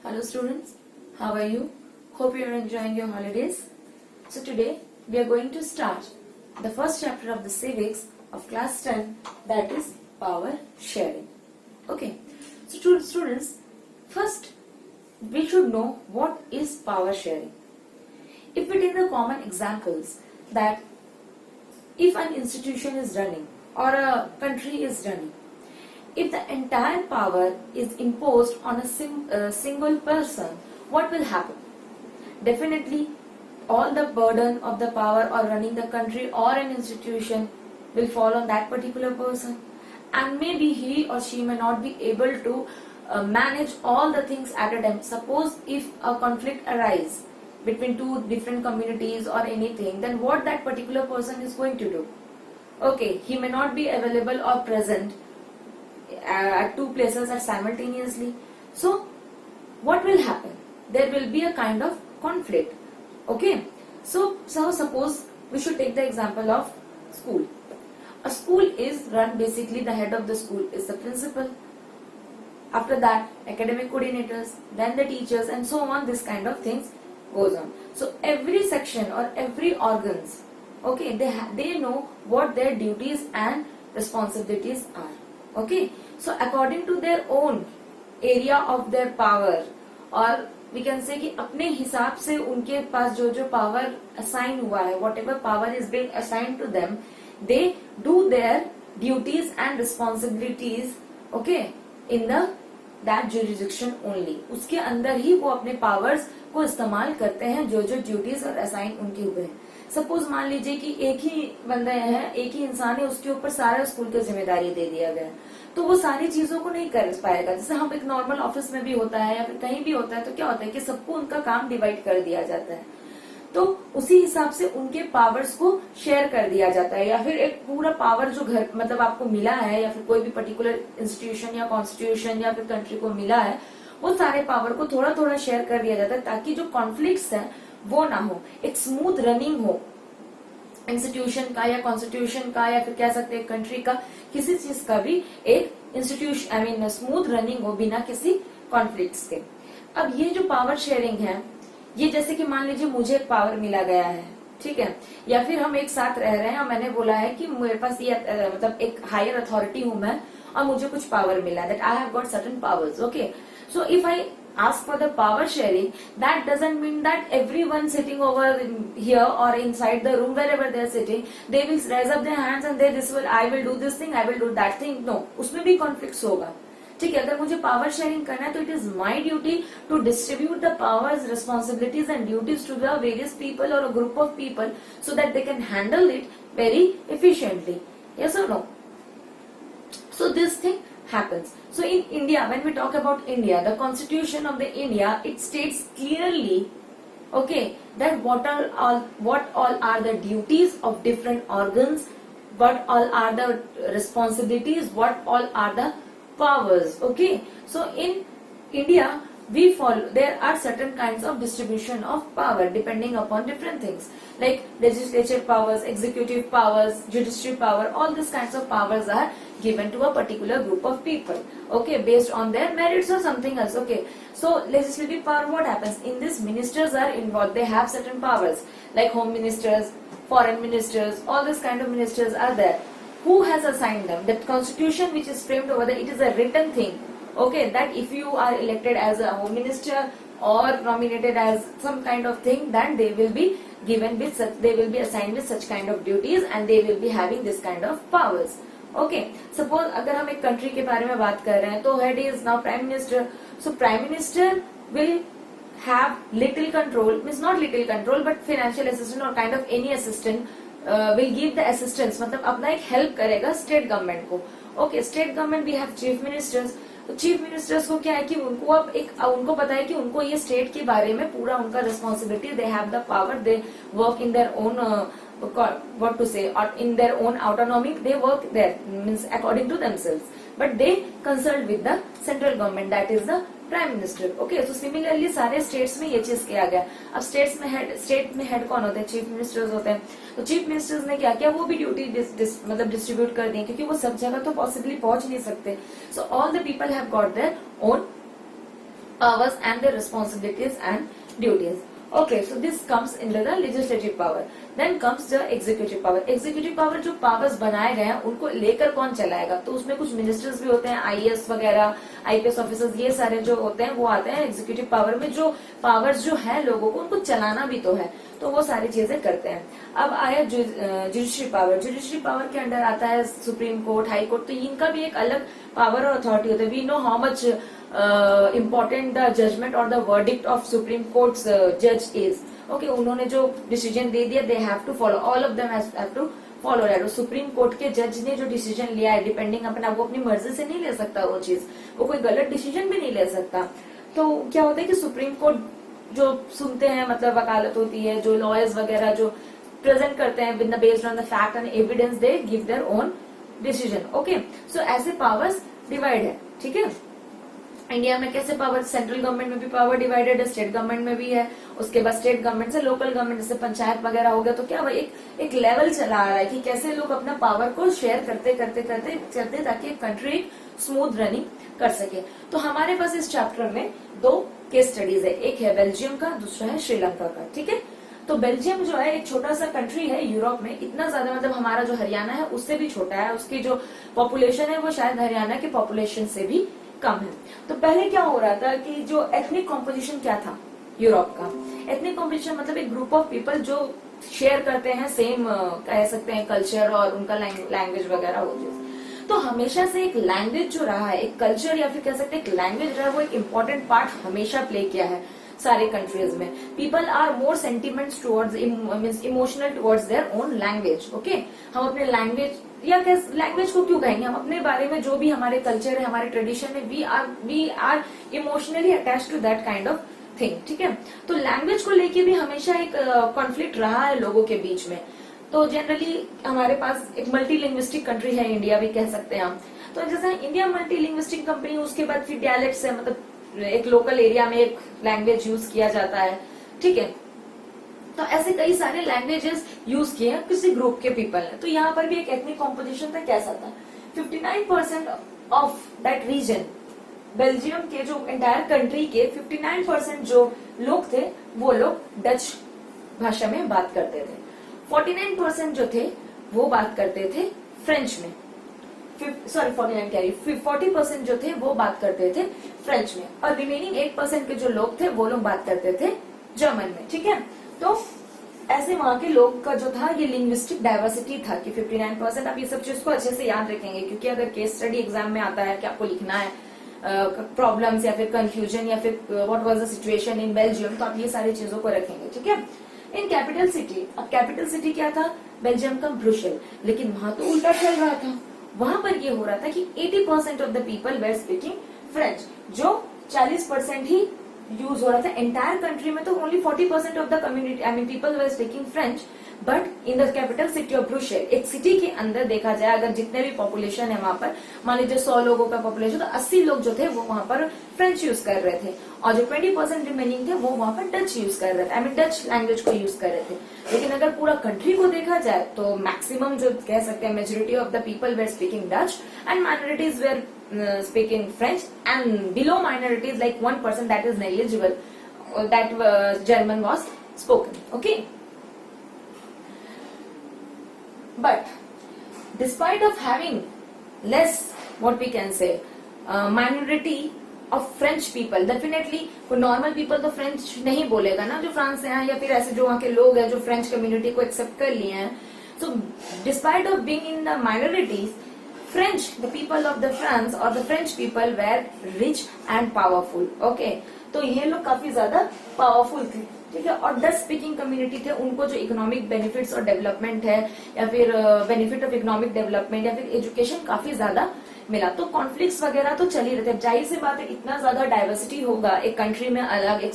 Hello students, how are you? Hope you are enjoying your holidays. So today we are going to start the first chapter of the civics of class 10, that is power sharing. Okay, so students, first we should know what is power sharing. If we take the common examples that if an institution is running or a country is running, if the entire power is imposed on a single person, what will happen? Definitely, all the burden of the power or running the country or an institution will fall on that particular person, and maybe he or she may not be able to manage all the things at a time. Suppose if a conflict arises between two different communities or anything, then what that particular person is going to do? Okay, he may not be available or present at two places simultaneously. So what will happen? There will be a kind of conflict. Okay, so suppose we should take the example of school. A school is run, basically the head of the school is the principal, after that academic coordinators, then the teachers, and so on. This kind of things goes on. So every section or every organs, okay, they know what their duties and responsibilities are. Okay, so according to their own area of their power, और we can say कि अपने हिसाब से उनके पास जो जो power assign हुआ है, whatever power is being assigned to them, they do their duties and responsibilities, okay, in the that jurisdiction only. उसके अंदर ही वो अपने powers को इस्तेमाल करते हैं जो जो duties और assign उनके ऊपर है. सपोज मान लीजिए कि एक ही बंदा है, एक ही इंसान है, उसके ऊपर सारा स्कूल की जिम्मेदारी दे दिया गया, तो वो सारी चीजों को नहीं कर पाएगा. जैसे हम एक नॉर्मल ऑफिस में भी होता है या फिर कहीं भी होता है, तो क्या होता है कि सबको उनका काम डिवाइड कर दिया जाता है, तो उसी हिसाब से उनके पावर्स को शेयर कर दिया जाता है. या फिर एक पूरा पावर जो घर मतलब आपको मिला है, या फिर कोई भी पर्टिकुलर इंस्टीट्यूशन या कॉन्स्टिट्यूशन या फिर कंट्री को मिला है, वो सारे पावर को थोड़ा थोड़ा शेयर कर दिया जाता है, ताकि जो कॉन्फ्लिक्ट्स है वो ना हो, एक स्मूथ रनिंग हो इंस्टीट्यूशन का या कॉन्स्टिट्यूशन का, या फिर कह सकते हैं कंट्री का, किसी चीज का भी एक इंस्टीट्यूशन स्मूथ रनिंग हो बिना किसी कॉन्फ्लिक्ट्स के. अब ये जो पावर शेयरिंग है, ये जैसे कि मान लीजिए मुझे एक पावर मिला गया है, ठीक है, या फिर हम एक साथ रह रहे हैं और मैंने बोला है कि मेरे पास ये मतलब एक हायर अथॉरिटी हूं मैं और मुझे कुछ पावर मिला, that I have got certain powers. Okay, so if I ask for the power sharing, that doesn't mean that everyone sitting over here or inside the room wherever they are sitting, they will raise up their hands and I will do this thing, I will do that thing. No, उसमें भी conflicts होगा. ठीक है, अगर मुझे power sharing करना है तो it is my duty to distribute the powers, responsibilities and duties to the various people और a group of people so that they can handle it very efficiently. Yes or no? So this thing happens. So in India, when we talk about India, the constitution of the India, it states clearly, okay, that what all are the duties of different organs, what all are the responsibilities, what all are the powers. Okay, so in India we follow, there are certain kinds of distribution of power depending upon different things, like legislature powers, executive powers, judiciary power. All these kinds of powers are given to a particular group of people, okay, based on their merits or something else. Okay, so legislative power, what happens in this? Ministers are involved, they have certain powers like home ministers, foreign ministers, all these kind of ministers are there. Who has assigned them? That constitution which is framed over there, it is a written thing, okay, that if you are elected as a home minister or nominated as some kind of thing, then they will be given with such, they will be assigned with such kind of duties and they will be having this kind of powers. Okay, suppose अगर हम एक country के बारे में बात कर रहे हैं, तो head is now prime minister. So prime minister will have little control, means not little control but financial assistant और kind of any assistant will give the assistance, मतलब अपना एक हेल्प करेगा स्टेट गवर्नमेंट को. Okay, state government we have chief ministers. तो chief ministers को क्या है कि उनको अब उनको पता है कि उनको ये स्टेट के बारे में पूरा उनका responsibility, they have the power, they work in their own what to say, or in their own autonomy, they work there, means according to themselves, but they consult with the central government, that is the prime minister. Okay, so similarly सारे states में ये चीज किया गया. अब state में head कौन होते हैं? चीफ मिनिस्टर्स होते हैं. तो चीफ मिनिस्टर्स ने क्या किया, वो भी ड्यूटी मतलब डिस्ट्रीब्यूट कर दी, क्योंकि वो सब जगह तो पॉसिबली पहुंच नहीं सकते. So all the people have got their own powers and their responsibilities and duties. Okay, so this comes into the legislative power. Then comes the executive power. Executive power जो powers बनाए गए हैं उनको लेकर कौन चलाएगा, तो उसमें कुछ मिनिस्टर्स भी होते हैं, आईएएस वगैरह, आईपीएस ऑफिसर्स, ये सारे जो होते हैं वो आते हैं एग्जीक्यूटिव पावर में। जो पावर्स जो है लोगों को उनको चलाना भी तो है, तो वो सारी चीजें करते हैं। अब आया जुडिशरी पावर। जुडिशरी पावर के अंडर आता है सुप्रीम कोर्ट, हाई कोर्ट, तो इनका भी एक अलग पावर और अथॉरिटी होता है। We know how much important the judgment or the verdict of Supreme Court's judge is. Okay, उन्होंने जो डिसीजन दे दिया, they have to follow, all of them have to follow that. Supreme court के जज ने जो decision लिया है, depending अपना, वो अपनी मर्जी से नहीं ले सकता वो चीज, वो कोई गलत डिसीजन भी नहीं ले सकता। तो क्या होता है कि सुप्रीम कोर्ट जो सुनते हैं, मतलब वकालत होती है, जो लॉयर्स वगैरह जो प्रेजेंट करते हैं with based on the fact and evidence, they give their own decision. Okay, so ऐसे पावर्स डिवाइड है। ठीक है, इंडिया में कैसे पावर, सेंट्रल गवर्नमेंट में भी पावर डिवाइडेड है, स्टेट गवर्नमेंट में भी है, उसके बाद स्टेट गवर्नमेंट से लोकल गवर्नमेंट जैसे पंचायत वगैरह हो गया। तो क्या एक लेवल चला आ रहा है कि कैसे लोग अपना पावर को शेयर करते करते करते चलते, ताकि एक कंट्री स्मूथ रनिंग कर सके। तो हमारे पास इस चैप्टर में 2 केस स्टडीज है, एक है बेल्जियम का, दूसरा है श्रीलंका का। ठीक है, तो बेल्जियम जो है एक छोटा सा कंट्री है यूरोप में, इतना ज्यादा, मतलब हमारा जो हरियाणा है उससे भी छोटा है, उसकी जो पॉपुलेशन है वो शायद हरियाणा की पॉपुलेशन से भी कम है। तो पहले क्या हो रहा था कि जो एथनिक कॉम्पोजिशन क्या था यूरोप का, एथनिक कॉम्पोजिशन मतलब एक ग्रुप ऑफ पीपल जो शेयर करते हैं सेम, कह सकते हैं कल्चर और उनका लैंग्वेज वगैरह होती है। तो हमेशा से एक लैंग्वेज जो रहा है, एक कल्चर या फिर कह सकते हैं एक लैंग्वेज रहा है, वो एक इम्पोर्टेंट पार्ट हमेशा प्ले किया है सारे कंट्रीज में। People are more sentiments towards, means emotional towards their own language. Okay, हम अपने लैंग्वेज या लैंग्वेज को क्यों कहेंगे, हम अपने बारे में जो भी हमारे कल्चर है, हमारे ट्रेडिशन है, we are emotionally attach to that kind of thing. ठीक है, तो लैंग्वेज को लेके भी हमेशा एक कॉन्फ्लिक्ट रहा है लोगों के बीच में। तो जनरली हमारे पास एक मल्टी लिंग्विस्टिक कंट्री है, इंडिया भी कह सकते हैं हम। तो जैसे इंडिया मल्टी लिंग्विस्टिक कंपनी, उसके बाद फिर डायलेक्ट्स है, मतलब एक लोकल एरिया में एक लैंग्वेज यूज किया जाता है। ठीक है, तो ऐसे कई सारे लैंग्वेजेस यूज किए हैं किसी ग्रुप के पीपल ने। तो यहाँ पर भी एक एथनिक कॉम्पोजिशन था, कैसा था, 59% ऑफ दैट रीजन, बेल्जियम के जो एंटायर कंट्री के 59% जो लोग थे वो लोग डच भाषा में बात करते थे, 49% जो थे वो बात करते थे फ्रेंच में, 40% जो थे वो बात करते थे फ्रेंच में, और रिमेनिंग 8% के जो लोग थे वो लोग बात करते थे जर्मन में। ठीक है, तो ऐसे वहां के लोग का जो था ये लिंग्विस्टिक डाइवर्सिटी था कि 59%। आप ये सब चीज को अच्छे से याद रखेंगे, क्योंकि अगर केस स्टडी एग्जाम में आता है कि आपको लिखना है प्रॉब्लम्स या फिर कंफ्यूजन या फिर what was the situation in Belgium, तो आप ये सारी चीजों को रखेंगे। ठीक है, इन कैपिटल सिटी, अब कैपिटल सिटी क्या था बेल्जियम का, ब्रुसेल, लेकिन वहां तो उल्टा चल रहा था। वहां पर ये हो रहा था कि 80% of the people were speaking French, जो 40% ही यूज हो रहा था एंटायर कंट्री में। तो only 40% of the community, I mean people were speaking French, but in the capital city of Brussels, एक सिटी के अंदर देखा जाए अगर जितने भी पॉपुलेशन है वहां पर, मान लीजिए 100 लोगों का पॉपुलेशन, तो 80 लोग जो थे वो वहां पर फ्रेंच यूज कर रहे थे, और जो 20% रिमेनिंग थे वो वहां पर डच यूज कर रहे थे, आई मीन डच लैंग्वेज को यूज कर रहे थे। लेकिन अगर पूरा कंट्री को देखा जाए तो मैक्सिमम जो कह सकते हैं majority of the people were speaking Dutch and minorities were speaking French, and below minorities like 1% that is negligible, that German was spoken. Okay, but despite of having less, what we can say, minority of French people, definitely कोई normal people तो French नहीं बोलेगा ना, जो France से हैं या फिर ऐसे जो वहाँ के लोग हैं जो French कम्युनिटी को एक्सेप्ट कर लिए हैं। So despite of being in the minorities, French, the people of the France or the French people were rich and powerful. Okay, तो ये लोग काफी ज्यादा पावरफुल थे। ठीक है, और डच स्पीकिंग कम्युनिटी थे, उनको जो इकोनॉमिक बेनिफिट्स और डेवलपमेंट है या फिर बेनिफिट ऑफ इकोनॉमिक डेवलपमेंट या फिर एजुकेशन काफी ज्यादा मिला। तो कॉन्फ्लिक्ट्स वगैरह तो चल ही रहे थे। जाहिर सी बात है, इतना ज्यादा डाइवर्सिटी होगा एक कंट्री में अलग, एक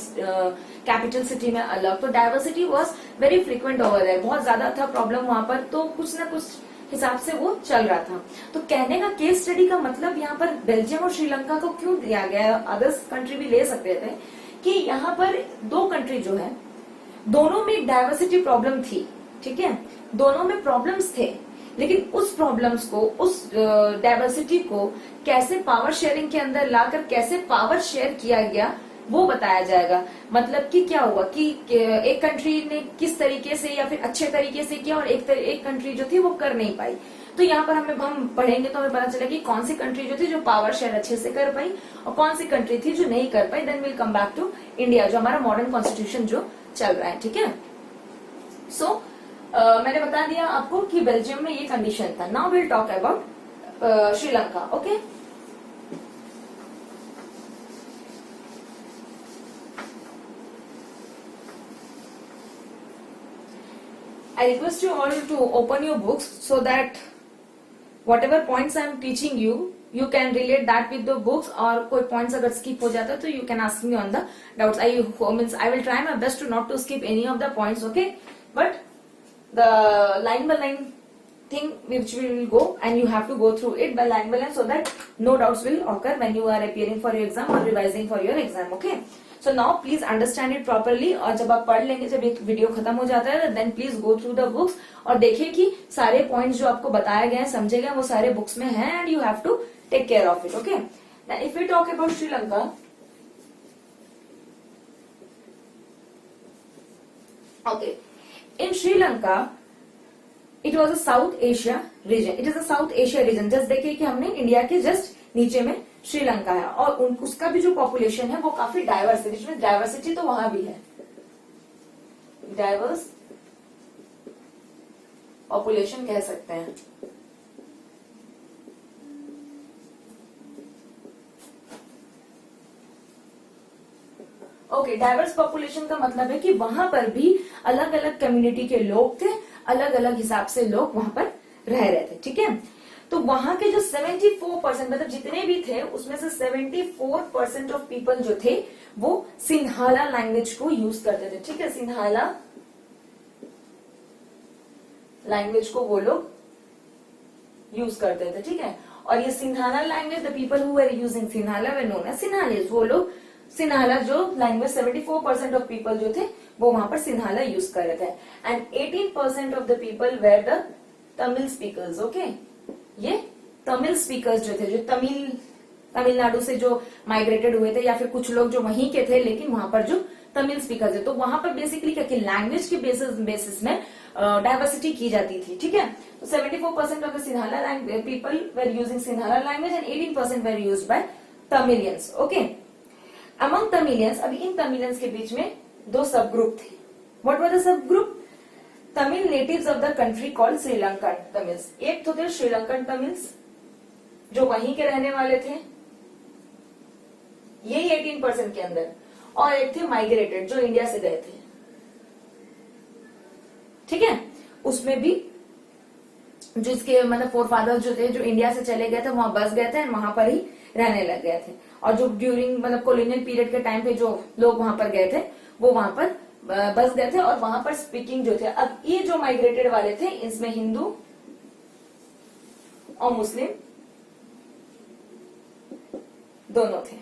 कैपिटल सिटी में अलग, तो diversity was very frequent over there, बहुत ज्यादा था प्रॉब्लम वहां पर, तो कुछ ना कुछ हिसाब से वो चल रहा था। तो कहने का केस स्टडी का मतलब यहाँ पर बेल्जियम और श्रीलंका को क्यों दिया गया, अदर्स कंट्री भी ले सकते थे, कि यहाँ पर 2 कंट्री जो है दोनों में डाइवर्सिटी प्रॉब्लम थी। ठीक है, दोनों में प्रॉब्लम्स थे, लेकिन उस प्रॉब्लम्स को, उस डाइवर्सिटी को कैसे पावर शेयरिंग के अंदर लाकर कैसे पावर शेयर किया गया, वो बताया जाएगा। मतलब कि क्या हुआ कि एक कंट्री ने किस तरीके से या फिर अच्छे तरीके से किया और एक कंट्री जो थी वो कर नहीं पाई। तो यहाँ पर हम पढ़ेंगे तो हमें पता चलेगा कि कौन सी कंट्री जो थी जो पावर शेयर अच्छे से कर पाई और कौन सी कंट्री थी जो नहीं कर पाई। Then will come back to India, जो हमारा मॉडर्न कॉन्स्टिट्यूशन जो चल रहा है। ठीक है, सो मैंने बता दिया आपको कि बेल्जियम में ये कंडीशन था। Now will talk about Sri Lanka. Okay, I request you all to open your books so that whatever points I am teaching you, you can relate that with the books, और कोई points अगर skip हो जाता है तो you can ask me on the doubts. I will try my best to not to skip any of the points, okay? But the line by line thing which we will go and you have to go through it by line by line so that no doubts will occur when you are appearing for your exam or revising for your exam, okay? So now please understand it properly, और जब आप पढ़ लेंगे, जब एक video खत्म हो जाता है then please go through the books और देखिए कि सारे पॉइंट्स जो आपको बताए गए हैं, समझे गए, वो सारे बुक्स में हैं and you have to take care of it, okay? Now if we talk about Sri Lanka, okay, in Sri Lanka it was a South Asia region. It is a South Asia region. Just देखिए कि हमने India के just नीचे में श्रीलंका है और उसका भी जो पॉपुलेशन है वो काफी डाइवर्स है, जिसमें डाइवर्सिटी तो वहां भी है, डाइवर्स पॉपुलेशन कह सकते हैं। ओके, डाइवर्स पॉपुलेशन का मतलब है कि वहां पर भी अलग अलग कम्युनिटी के लोग थे, अलग अलग हिसाब से लोग वहां पर रह रहे थे। ठीक है, तो वहां के जो 74% मतलब जितने भी थे उसमें से 74% ऑफ पीपल जो थे वो सिन्हाला लैंग्वेज को यूज करते थे। ठीक है, सिन्हाला लैंग्वेज को वो लोग यूज करते थे। ठीक है, और ये Sinhala language, the people who were using Sinhala were known as Sinhalese. वो लोग सिन्हाला जो लैंग्वेज 74% ऑफ पीपल जो थे वो वहां पर सिन्हाला यूज कर रहे थे। And 18% of the people were the Tamil speakers. Okay, ये तमिल स्पीकर्स जो थे, जो तमिलनाडु से जो माइग्रेटेड हुए थे या फिर कुछ लोग जो वहीं के थे लेकिन वहां पर जो तमिल स्पीकर्स है, तो वहां पर बेसिकली क्या कि लैंग्वेज के बेसिस में डाइवर्सिटी की जाती थी। ठीक है, तो 74% of the Sinhala people were using Sinhala language and 18% were used by Tamilians. Okay, among Tamilians, अभी इन तमिलियंस के बीच में दो सब ग्रुप थे। What were the sub group? Tamil natives of the country called Sri Lankan Tamils. एक तो थे श्रीलंकन तमिल्स जो वहीं के रहने वाले थे, यही 18% के अंदर, और एक थे माइग्रेटेड जो इंडिया से गए थे। ठीक है, उसमें भी जो इसके मतलब फोरफादर्स जो थे जो इंडिया से चले गए थे वहां बस गए थे, वहां पर ही रहने लग गए थे। और जो ड्यूरिंग मतलब कॉलोनियल पीरियड के टाइम पे जो लोग वहां पर गए थे वो वहां पर बस गए थे और वहां पर स्पीकिंग जो थे। अब ये जो माइग्रेटेड वाले थे इसमें हिंदू और मुस्लिम दोनों थे।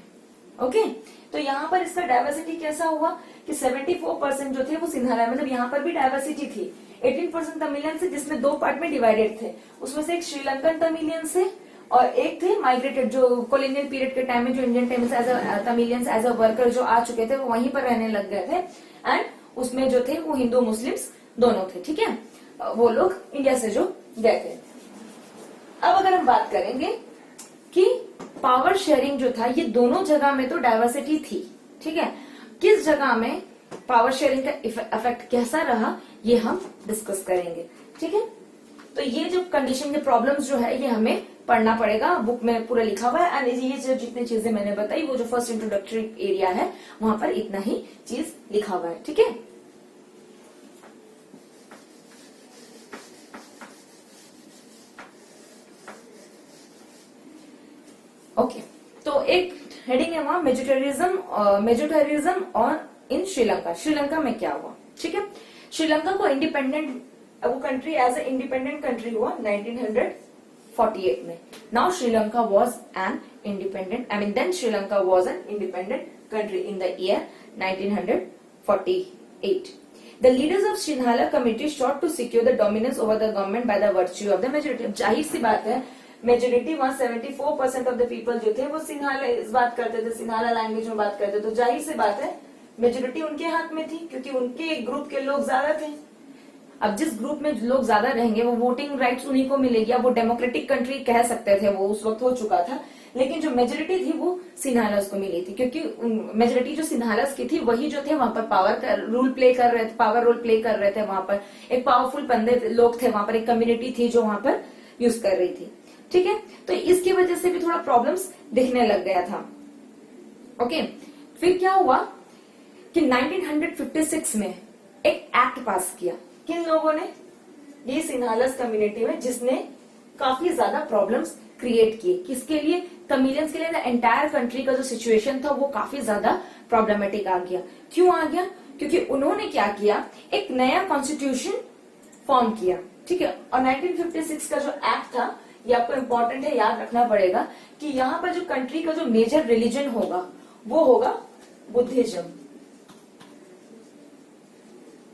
ओके, तो यहाँ पर इसका डाइवर्सिटी कैसा हुआ कि 74% जो थे वो सिन्हाला, मतलब यहाँ पर भी डाइवर्सिटी थी। 18% तमिलियन से जिसमें दो पार्ट में डिवाइडेड थे, उसमें से एक श्रीलंकन तमिलियन से और एक थे माइग्रेटेड जो कॉलोनियल पीरियड के टाइम में जो Indian Tamilians as a worker जो आ चुके थे वो वहीं पर रहने लग गए थे। एंड उसमें जो थे वो हिंदू मुस्लिम्स दोनों थे। ठीक है, वो लोग इंडिया से जो गए थे। अब अगर हम बात करेंगे कि पावर शेयरिंग जो था, ये दोनों जगह में तो डाइवर्सिटी थी। ठीक है, किस जगह में पावर शेयरिंग का इफेक्ट कैसा रहा ये हम डिस्कस करेंगे। ठीक है, तो ये जो कंडीशन के प्रॉब्लम्स जो है ये हमें पढ़ना पड़ेगा, बुक में पूरा लिखा हुआ है। एंड ये जो जितनी चीजें मैंने बताई वो जो फर्स्ट इंट्रोडक्टरी एरिया है वहां पर इतना ही चीज लिखा हुआ है। ठीक है, ओके, तो एक हेडिंग है वहां मेजोरिटेरिज्म और इन श्रीलंका। श्रीलंका में क्या हुआ? ठीक है, श्रीलंका को इंडिपेंडेंट वो country as a independent country हुआ 1948 में। Now Sri Lanka was an independent, I mean then Sri Lanka was an independent country in the year 1948. The leaders of Sinhala committee sought to secure the dominance over the government by the virtue of the majority. जाहिर सी बात है majority वहां 74% of the people जो थे वो सिन्हाला बात करते थे, सिन्हाला लैंग्वेज में बात करते थे। तो जाहिर सी बात है मेजोरिटी उनके हाथ में थी, क्योंकि उनके ग्रुप के लोग ज्यादा थे। अब जिस ग्रुप में लोग ज्यादा रहेंगे वो वोटिंग राइट्स उन्हीं को मिलेगी। अब वो डेमोक्रेटिक कंट्री कह सकते थे, वो उस वक्त हो चुका था, लेकिन जो मेजोरिटी थी वो सिन्हालस को मिली थी, क्योंकि मेजोरिटी जो सिन्हालस की थी वही जो थे वहां पर पावर रोल प्ले कर रहे थे। वहां पर एक पावरफुल बंदे लोग थे, वहां पर एक कम्युनिटी थी जो वहां पर यूज कर रही थी। ठीक है, तो इसकी वजह से भी थोड़ा प्रॉब्लम्स दिखने लग गया था। ओके, फिर क्या हुआ कि 1956 में एक एक्ट पास किया। किन लोगों ने? ये सिन्हालस कम्युनिटी में, जिसने काफी ज्यादा प्रॉब्लम्स क्रिएट किए। किसके लिए? तमिलियंस के लिए। एंटायर कंट्री का जो सिचुएशन था वो काफी ज्यादा प्रॉब्लमेटिक आ गया। क्यों आ गया? क्योंकि उन्होंने क्या किया, एक नया कॉन्स्टिट्यूशन फॉर्म किया। ठीक है, और 1956 का जो एक्ट था ये आपको इम्पोर्टेंट है, याद रखना पड़ेगा कि यहाँ पर जो कंट्री का जो मेजर रिलीजन होगा वो होगा बुद्धिज्म।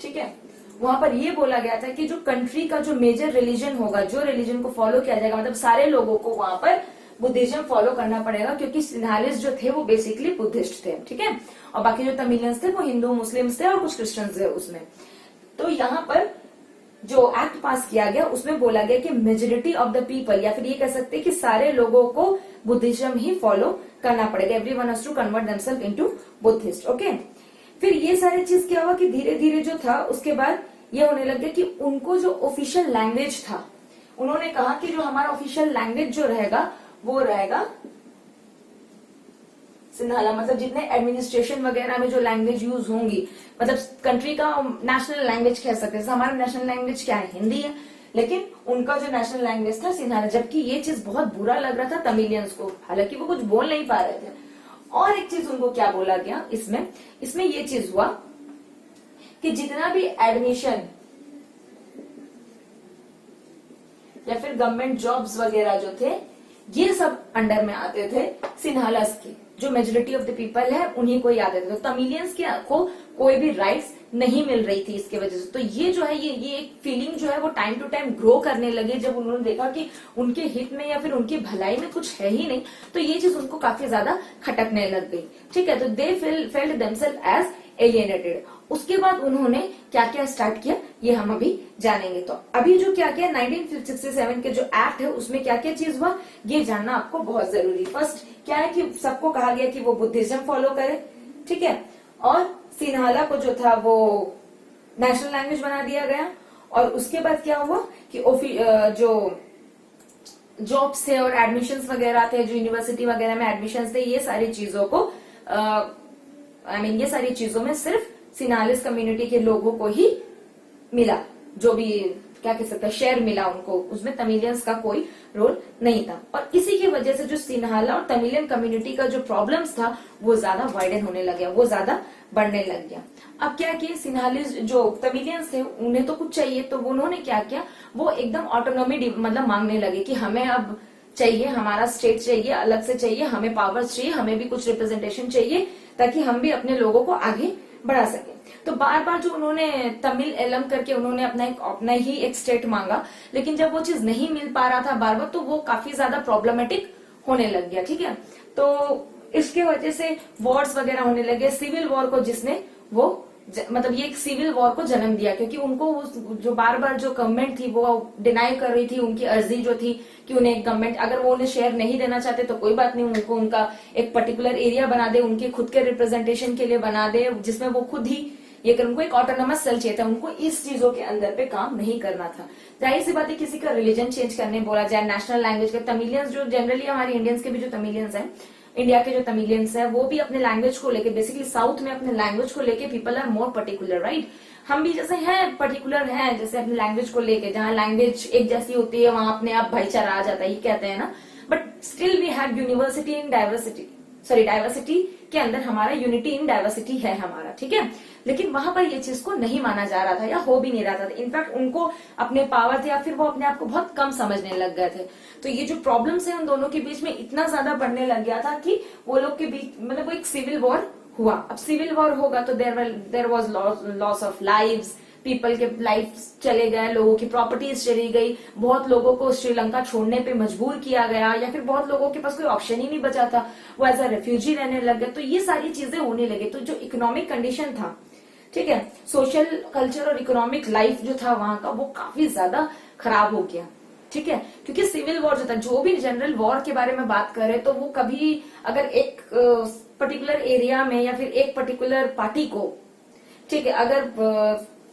ठीक है, वहां पर ये बोला गया था कि जो कंट्री का जो मेजर रिलीजन होगा, जो रिलीजन को फॉलो किया जाएगा, मतलब सारे लोगों को वहां पर बुद्धिज्म फॉलो करना पड़ेगा, क्योंकि सिन्हालिस जो थे वो बेसिकली बुद्धिस्ट थे। ठीक है, और बाकी जो तमिलियंस थे वो हिंदू मुस्लिम्स थे और कुछ क्रिश्चियंस थे उसमें। तो यहाँ पर जो एक्ट पास किया गया उसमें बोला गया कि मेजोरिटी ऑफ द पीपल, या फिर ये कह सकते हैं कि सारे लोगों को बुद्धिज्म ही फॉलो करना पड़ेगा। Everyone has to convert themselves into Buddhist. Okay, फिर ये सारी चीज क्या हुआ कि धीरे धीरे जो था उसके बाद ये होने लग गया कि उनको जो ऑफिशियल लैंग्वेज था, उन्होंने कहा कि जो हमारा ऑफिशियल लैंग्वेज जो रहेगा वो रहेगा सिन्हाला। मतलब जितने एडमिनिस्ट्रेशन वगैरह में जो लैंग्वेज यूज होंगी, मतलब कंट्री का नेशनल लैंग्वेज कह सकते हैं। हमारा नेशनल लैंग्वेज क्या है? हिंदी है, लेकिन उनका जो नेशनल लैंग्वेज था सिन्हाला। जबकि ये चीज बहुत बुरा लग रहा था तमिलियंस को, हालांकि वो कुछ बोल नहीं पा रहे थे। और एक चीज उनको क्या बोला गया इसमें ये चीज हुआ कि जितना भी एडमिशन या फिर गवर्नमेंट जॉब्स वगैरह जो थे ये सब अंडर में आते थे सिन्हालस के। जो मेजोरिटी ऑफ द पीपल है उन्हीं को ही आते थे। तो तमिलियंस को कोई भी राइट्स नहीं मिल रही थी इसके वजह से। तो ये जो है ये एक फीलिंग जो है वो टाइम टू टाइम ग्रो करने लगे। जब उन्होंने देखा कि उनके हित में या फिर उनकी भलाई में कुछ है ही नहीं, तो ये चीज उनको काफी ज्यादा खटकने लग गई। ठीक है, तो they felt themselves as alienated. उसके बाद उन्होंने क्या क्या स्टार्ट किया ये हम अभी जानेंगे। तो अभी जो क्या किया 1967 के जो एक्ट है उसमें क्या क्या चीज हुआ ये जानना आपको बहुत जरूरी। फर्स्ट क्या है कि सबको कहा गया कि वो बुद्धिज्म फॉलो करे। ठीक है, और सिन्हाला को जो था वो नेशनल लैंग्वेज बना दिया गया। और उसके बाद क्या हुआ कि जो जॉब्स थे और एडमिशंस वगैरह थे, जो यूनिवर्सिटी वगैरह में एडमिशंस थे, ये सारी चीजों को ये सारी चीजों में सिर्फ सिन्हालिस कम्युनिटी के लोगों को ही मिला। जो भी क्या कह सकते हैं शेयर मिला उनको, उसमें तमिलियंस का कोई रोल नहीं था। और इसी की वजह से जो सिन्हाला और तमिलियन कम्युनिटी का जो प्रॉब्लम्स था वो ज्यादा वाइडन होने लग गया, वो ज्यादा बढ़ने लग गया। अब क्या किया सिन्हालिस जो तमिलियंस थे उन्हें तो कुछ चाहिए, तो उन्होंने क्या किया वो एकदम ऑटोनॉमी मतलब मांगने लगे कि हमें अब चाहिए, हमारा स्टेट चाहिए, अलग से चाहिए, हमें पावर्स चाहिए, हमें भी कुछ रिप्रेजेंटेशन चाहिए ताकि हम भी अपने लोगों को आगे बढ़ा सके। तो बार बार जो उन्होंने तमिल एलम करके उन्होंने अपना ही एक स्टेट मांगा, लेकिन जब वो चीज नहीं मिल पा रहा था बार बार, तो वो काफी ज्यादा प्रॉब्लमेटिक होने लग गया। ठीक है, तो इसके वजह से वॉर्स वगैरह होने लगे। सिविल वॉर को जिसने वो मतलब ये एक सिविल वॉर को जन्म दिया, क्योंकि उनको जो बार बार जो गवर्नमेंट थी वो डिनाई कर रही थी उनकी अर्जी जो थी कि उन्हें एक गवर्नमेंट, अगर वो उन्हें शेयर नहीं देना चाहते तो कोई बात नहीं, उनको उनका एक पर्टिकुलर एरिया बना दे, उनके खुद के रिप्रेजेंटेशन के लिए बना दे, जिसमें वो खुद ही ये कर, उनको एक ऑटोनोमस सेल चाहिए था, उनको इस चीजों के अंदर पे काम नहीं करना था। जाहिर सी बात है किसी का रिलीजन चेंज करने बोला जाए, नेशनल लैंग्वेज का, तमिलियंस जो जनरली हमारे इंडियंस के भी जो तमिलियंस है, इंडिया के जो तमिलियंस है वो भी अपने लैंग्वेज को लेके, बेसिकली साउथ में अपने लैंग्वेज को लेके people are more particular, right. हम भी जैसे हैं पर्टिकुलर हैं, जैसे अपनी लैंग्वेज को लेके, जहाँ लैंग्वेज एक जैसी होती है वहां अपने आप भाईचारा आ जाता है, ये कहते हैं ना। But still we have university in diversity, diversity के अंदर हमारा यूनिटी इन डाइवर्सिटी है हमारा। ठीक है, लेकिन वहां पर ये चीज को नहीं माना जा रहा था या हो भी नहीं रहा था। इनफैक्ट उनको अपने पावर थे या फिर वो अपने आप को बहुत कम समझने लग गए थे। तो ये जो प्रॉब्लम्स है उन दोनों के बीच में इतना ज्यादा बढ़ने लग गया था कि वो लोग के बीच मतलब वो एक सिविल वॉर हुआ। अब सिविल वॉर होगा तो there was loss of lives, people के लाइफ चले गए, लोगों की प्रॉपर्टीज चली गई, बहुत लोगों को श्रीलंका छोड़ने पे मजबूर किया गया, या फिर बहुत लोगों के पास कोई ऑप्शन ही नहीं बचा था, वो एज अ रेफ्यूजी रहने लग गए। तो ये सारी चीजें होने लगी। तो जो इकोनॉमिक कंडीशन था, ठीक है, सोशल कल्चर और इकोनॉमिक लाइफ जो था वहां का, वो काफी ज्यादा खराब हो गया। ठीक है, क्योंकि सिविल वॉर जो था, जो भी जनरल वॉर के बारे में बात करें तो वो कभी अगर एक पर्टिकुलर एरिया में या फिर एक पर्टिकुलर पार्टी को, ठीक है, अगर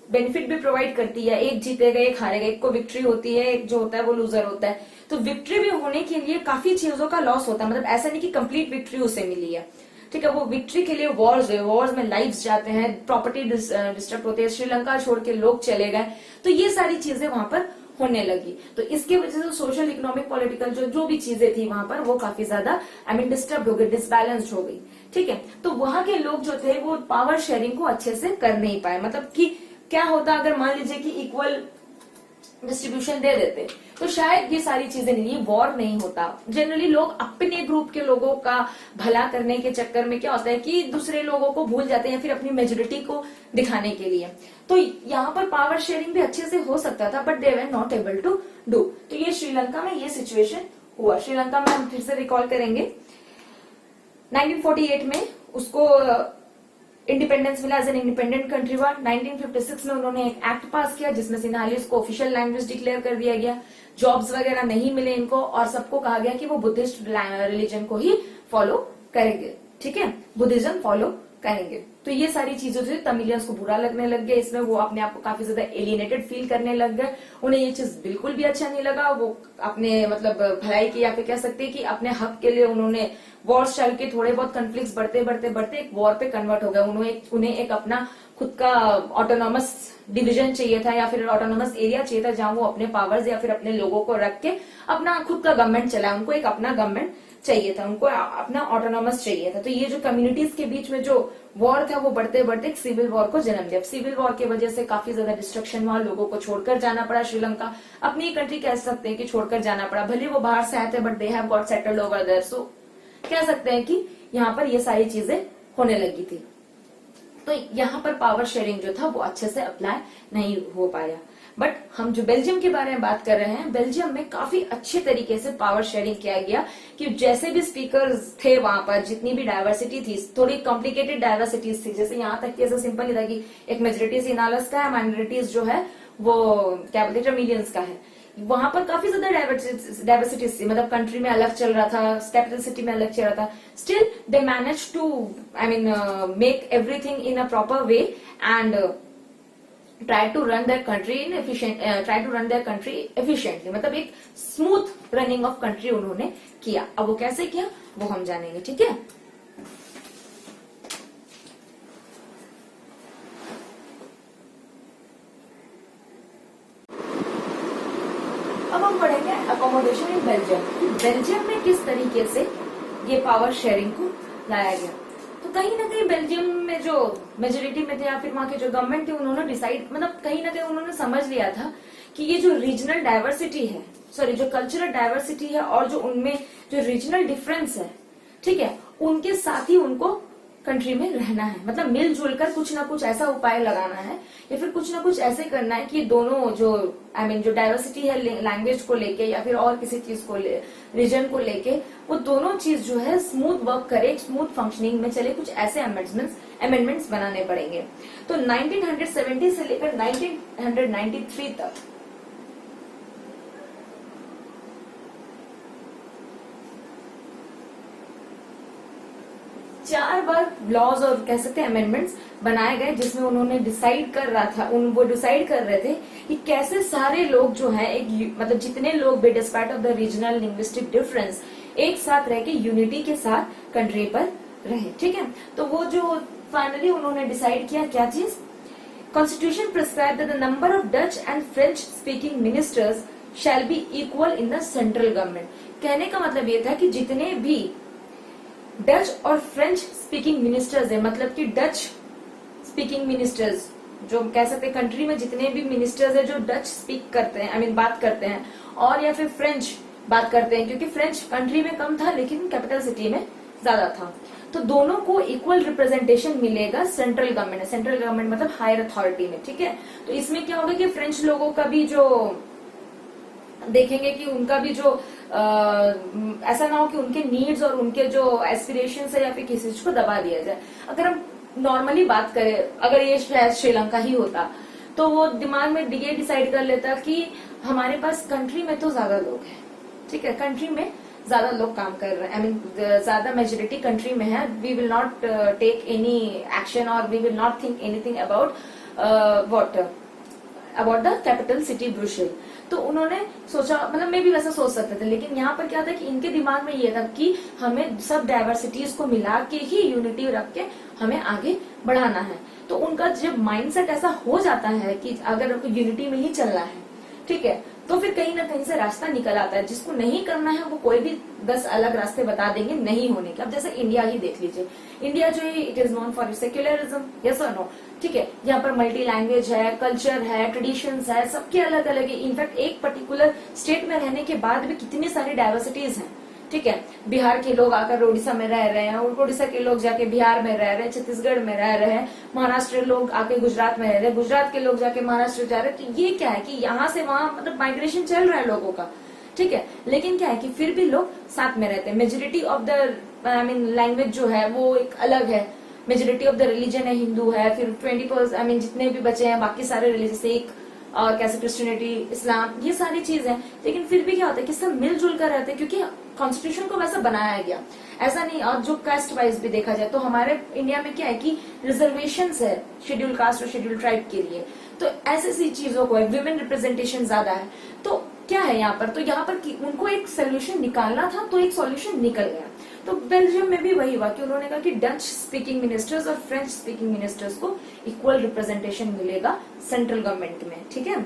बेनिफिट भी प्रोवाइड करती है, एक जीतेगा एक हारेगा, एक को विक्ट्री होती है, एक जो होता है वो लूजर होता है, तो विक्ट्री भी होने के लिए काफी चीजों का लॉस होता है। मतलब ऐसा नहीं कि कंप्लीट विक्ट्री उसे मिली है, ठीक है, वो विक्ट्री के लिए वॉर्स में लाइव्स जाते हैं, प्रॉपर्टी डिस्ट्रक्ट होती है, श्रीलंका छोड़ के लोग चले गए, तो ये सारी चीजें वहां पर होने लगी। तो इसके वजह से सोशल, इकोनॉमिक, पॉलिटिकल जो भी चीजें थी वहां पर, वो काफी ज्यादा डिस्टर्ब हो गई, डिसबैलेंस्ड हो गई। ठीक है, तो वहां के लोग जो थे वो पावर शेयरिंग को अच्छे से कर नहीं पाए। मतलब कि क्या होता अगर मान लीजिए कि इक्वल डिस्ट्रीब्यूशन दे देते तो शायद ये सारी चीजें नहीं, वॉर नहीं होता। जनरली लोग अपने ग्रुप के लोगों का भला करने के चक्कर में क्या होता है कि दूसरे लोगों को भूल जाते हैं, या फिर अपनी मेजोरिटी को दिखाने के लिए। तो यहाँ पर पावर शेयरिंग भी अच्छे से हो सकता था, but they were not able to do. तो ये श्रीलंका में ये सिचुएशन हुआ। श्रीलंका में हम फिर से रिकॉल करेंगे, 1948 में उसको इंडिपेंडेंस मिला, एज एन इंडिपेंडेंट कंट्री हुआ। 1956 में उन्होंने एक एक्ट पास किया जिसमें सिंहालीज को ऑफिशियल लैंग्वेज डिक्लेयर कर दिया गया। जॉब्स वगैरह नहीं मिले इनको, और सबको कहा गया कि वो बुद्धिस्ट रिलीजन को ही फॉलो करेंगे। ठीक है, बुद्धिज्म फॉलो करेंगे। तो ये सारी चीजों से तमिलियंस को बुरा लगने लग गया, इसमें वो अपने आप को काफी ज्यादा एलिनेटेड फील करने लग गए। उन्हें ये चीज बिल्कुल भी अच्छा नहीं लगा। वो अपने मतलब भलाई की, या फिर कह सकते हैं कि अपने हक के लिए उन्होंने वॉर्स चल के थोड़े बहुत कन्फ्लिक्ट बढ़ते बढ़ते बढ़ते एक वॉर पे कन्वर्ट हो गए। उन्हें एक अपना खुद का ऑटोनॉमस डिवीजन चाहिए था, या फिर ऑटोनॉमस एरिया चाहिए था, जहां वो अपने पावर्स या फिर अपने लोगों को रख के अपना खुद का गवर्नमेंट चलाए। उनको एक अपना गवर्नमेंट चाहिए था, उनको अपना ऑटोनॉमस चाहिए था। तो ये जो कम्युनिटीज के बीच में जो वॉर था वो बढ़ते बढ़ते एक सिविल वॉर को जन्म दिया। सिविल वॉर की वजह से काफी ज्यादा डिस्ट्रक्शन हुआ, लोगों को छोड़कर जाना पड़ा। श्रीलंका अपनी कंट्री कह सकते हैं कि छोड़कर जाना पड़ा, भले वो बाहर से आए थे, but they have got settled over there. So कह सकते हैं कि यहाँ पर ये सारी चीजें होने लगी थी। तो यहाँ पर पावर शेयरिंग जो था वो अच्छे से अप्लाई नहीं हो पाया। बट हम जो बेल्जियम के बारे में बात कर रहे हैं, बेल्जियम में काफी अच्छे तरीके से पावर शेयरिंग किया गया कि जैसे भी स्पीकर्स थे वहां पर, जितनी भी डाइवर्सिटी थी, थोड़ी कॉम्प्लिकेटेड डाइवर्सिटीज थी। जैसे यहाँ तक कि ऐसा सिंपल नहीं था कि एक मेजोरिटी सिनालस का है, माइनॉरिटीज जो है वो क्या बोलते हैं तमिलियंस का है। वहां पर काफी ज्यादा डाइवर्सिटीज थी। मतलब कंट्री में अलग चल रहा था, कैपिटल सिटी में अलग चल रहा था, still they manage to make everything in a proper way and try to run their country efficiently। मतलब एक स्मूथ रनिंग ऑफ कंट्री उन्होंने किया। अब वो कैसे किया वो हम जानेंगे। ठीक है, अब हम पढ़ेंगे अकोमोडेशन इन बेल्जियम। बेल्जियम में किस तरीके से ये पावर शेयरिंग को लाया गया। तो कहीं ना कहीं बेल्जियम में जो मेजोरिटी में थे, या फिर वहां के जो गवर्नमेंट थे, उन्होंने डिसाइड, मतलब कहीं ना कहीं उन्होंने समझ लिया था कि ये जो रीजनल डाइवर्सिटी है, जो कल्चरल डाइवर्सिटी है, और जो उनमें जो रीजनल डिफरेंस है, ठीक है, उनके साथ ही उनको कंट्री में रहना है। मतलब मिलजुल कर कुछ ना कुछ ऐसा उपाय लगाना है, या फिर कुछ ना कुछ ऐसे करना है कि दोनों जो जो डाइवर्सिटी है लैंग्वेज को लेके, या फिर और किसी चीज को रीजन को लेके, वो दोनों चीज जो है स्मूथ वर्क करे, स्मूथ फंक्शनिंग में चले। कुछ ऐसे अमेंडमेंट्स बनाने पड़ेंगे। तो 1970 से लेकर 1993 तक चार बार लॉज और कह सकते हैं अमेंडमेंट्स बनाए गए, जिसमें उन्होंने डिसाइड कर रहा था, वो डिसाइड कर रहे थे कि कैसे सारे लोग जो है एक मतलब जितने लोग भी despite of the regional linguistic difference एक साथ रह के यूनिटी के साथ कंट्री पर रहे। ठीक है, तो वो जो फाइनली उन्होंने डिसाइड किया क्या चीज, constitution prescribe that the number of Dutch and French speaking ministers shall be equal in the central government. कहने का मतलब ये था कि जितने भी डच और फ्रेंच स्पीकिंग मिनिस्टर्स है, मतलब कि डच स्पीकिंग मिनिस्टर्स जो कह सकते हैं कंट्री में जितने भी मिनिस्टर्स है जो डच स्पीक करते हैं, बात करते हैं, और या फिर फ्रेंच बात करते हैं, क्योंकि फ्रेंच कंट्री में कम था लेकिन कैपिटल सिटी में ज्यादा था। तो दोनों को इक्वल रिप्रेजेंटेशन मिलेगा सेंट्रल गवर्नमेंट, सेंट्रल गवर्नमेंट मतलब हायर अथॉरिटी में, ठीक है। तो इसमें क्या होगा कि फ्रेंच लोगों का भी जो देखेंगे कि उनका भी जो ऐसा ना हो कि उनके नीड्स और उनके जो एस्पिरेशंस है या फिर किसी चीज को दबा दिया जाए। अगर हम नॉर्मली बात करें, अगर ये शायद श्रीलंका ही होता तो वो दिमाग में ये डिसाइड कर लेता कि हमारे पास कंट्री में तो ज्यादा लोग हैं, ठीक है, कंट्री में ज्यादा लोग काम कर रहे हैं, आई मीन ज्यादा मेजोरिटी कंट्री में है, we will not take any action और we will not think anything about the capital city Brussels. तो उन्होंने सोचा, मतलब मैं भी वैसा सोच सकते थे, लेकिन यहाँ पर क्या था कि इनके दिमाग में ये था कि हमें सब डाइवर्सिटीज को मिला के ही यूनिटी रख के हमें आगे बढ़ाना है। तो उनका जब माइंडसेट ऐसा हो जाता है कि अगर यूनिटी में ही चलना है, ठीक है, तो फिर कहीं ना कहीं से रास्ता निकल आता है। जिसको नहीं करना है वो कोई भी 10 अलग रास्ते बता देंगे नहीं होने के। अब जैसे इंडिया ही देख लीजिए, इंडिया जो है it is known for secularism, yes और नो, ठीक है। यहाँ पर मल्टी लैंग्वेज है, कल्चर है, ट्रेडिशंस है, सबके अलग अलग है। इनफैक्ट एक पर्टिकुलर स्टेट में रहने के बाद भी कितनी सारी डाइवर्सिटीज हैं, ठीक है। बिहार के लोग आकर उड़ीसा में रह रहे हैं, उड़ीसा के लोग जाके बिहार में रह रहे हैं, छत्तीसगढ़ में रह रहे हैं, महाराष्ट्र लोग आके गुजरात में रह रहे हैं, गुजरात के लोग जाके महाराष्ट्र जा रहे हैं। तो ये क्या है कि यहाँ से वहां मतलब माइग्रेशन चल रहा है लोगों का, ठीक है, लेकिन क्या है कि फिर भी लोग साथ में रहते हैं। Majority of the I mean language जो है वो एक अलग है, मेजोरिटी ऑफ द रिलीजन है हिंदू है, फिर 20% आई मीन जितने भी बचे हैं बाकी सारे रिलीजन, एक और कैसे क्रिश्चियनिटी, इस्लाम, ये सारी चीज है। लेकिन फिर भी क्या होता है कि सब मिलजुल कर रहते हैं क्योंकि कॉन्स्टिट्यूशन को वैसा बनाया गया, ऐसा नहीं। और जो कास्ट वाइज भी देखा जाए तो हमारे इंडिया में क्या है कि रिजर्वेशंस है शेड्यूल कास्ट और शेड्यूल ट्राइब के लिए, तो ऐसी सी चीजों को है, विमेन रिप्रेजेंटेशन ज्यादा है। तो क्या है यहाँ पर, तो यहाँ पर उनको एक सोल्यूशन निकालना था, तो एक सोल्यूशन निकल गया। तो बेल्जियम में भी वही हुआ कि उन्होंने कहा कि डच स्पीकिंग मिनिस्टर्स और फ्रेंच स्पीकिंग मिनिस्टर्स को इक्वल रिप्रेजेंटेशन मिलेगा सेंट्रल गवर्नमेंट में, ठीक है।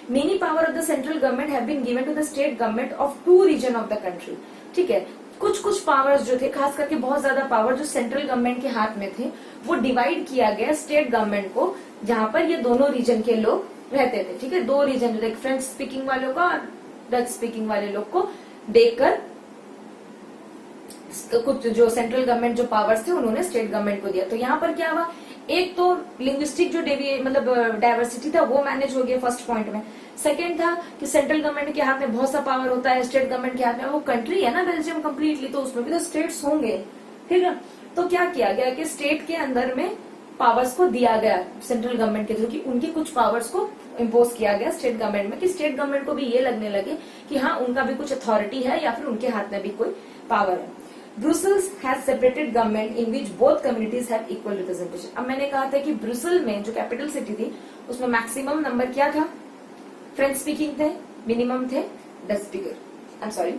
Many power of the central government have been given to the state government of 2 region of the country, ठीक है। कुछ पावर्स जो थे, खास करके बहुत ज्यादा पावर जो सेंट्रल गवर्नमेंट के हाथ में थे, वो डिवाइड किया गया स्टेट गवर्नमेंट को, जहां पर ये दोनों रीजन के लोग रहते थे, ठीक है। 2 रीजन, लाइक फ्रेंच स्पीकिंग वालों का और डच स्पीकिंग वाले लोग को देकर कुछ जो सेंट्रल गवर्नमेंट जो पावर्स थे उन्होंने स्टेट गवर्नमेंट को दिया। तो यहाँ पर क्या हुआ, एक तो लिंग्विस्टिक जो मतलब डाइवर्सिटी था वो मैनेज हो गया फर्स्ट पॉइंट में। सेकंड था कि सेंट्रल गवर्नमेंट के हाथ में बहुत सा पावर होता है, स्टेट गवर्नमेंट के हाथ में, वो कंट्री है ना बेल्जियम कंप्लीटली, तो उसमें भी तो स्टेट्स होंगे, ठीक है। तो क्या किया गया कि स्टेट के अंदर में पावर्स को दिया गया सेंट्रल गवर्नमेंट के थ्रू, कि उनकी कुछ पावर्स को इम्पोज किया गया स्टेट गवर्नमेंट में, कि स्टेट गवर्नमेंट को भी ये लगने लगे कि हाँ उनका भी कुछ अथॉरिटी है या फिर उनके हाथ में भी कोई पावर है। Brussels has separated government in which both communities have equal representation. अब मैंने कहा था कि ब्रुसेल में जो कैपिटल सिटी थी उसमें मैक्सिमम नंबर क्या था, फ्रेंच स्पीकिंग थे, मिनिमम थे Dutch speaker, I am sorry.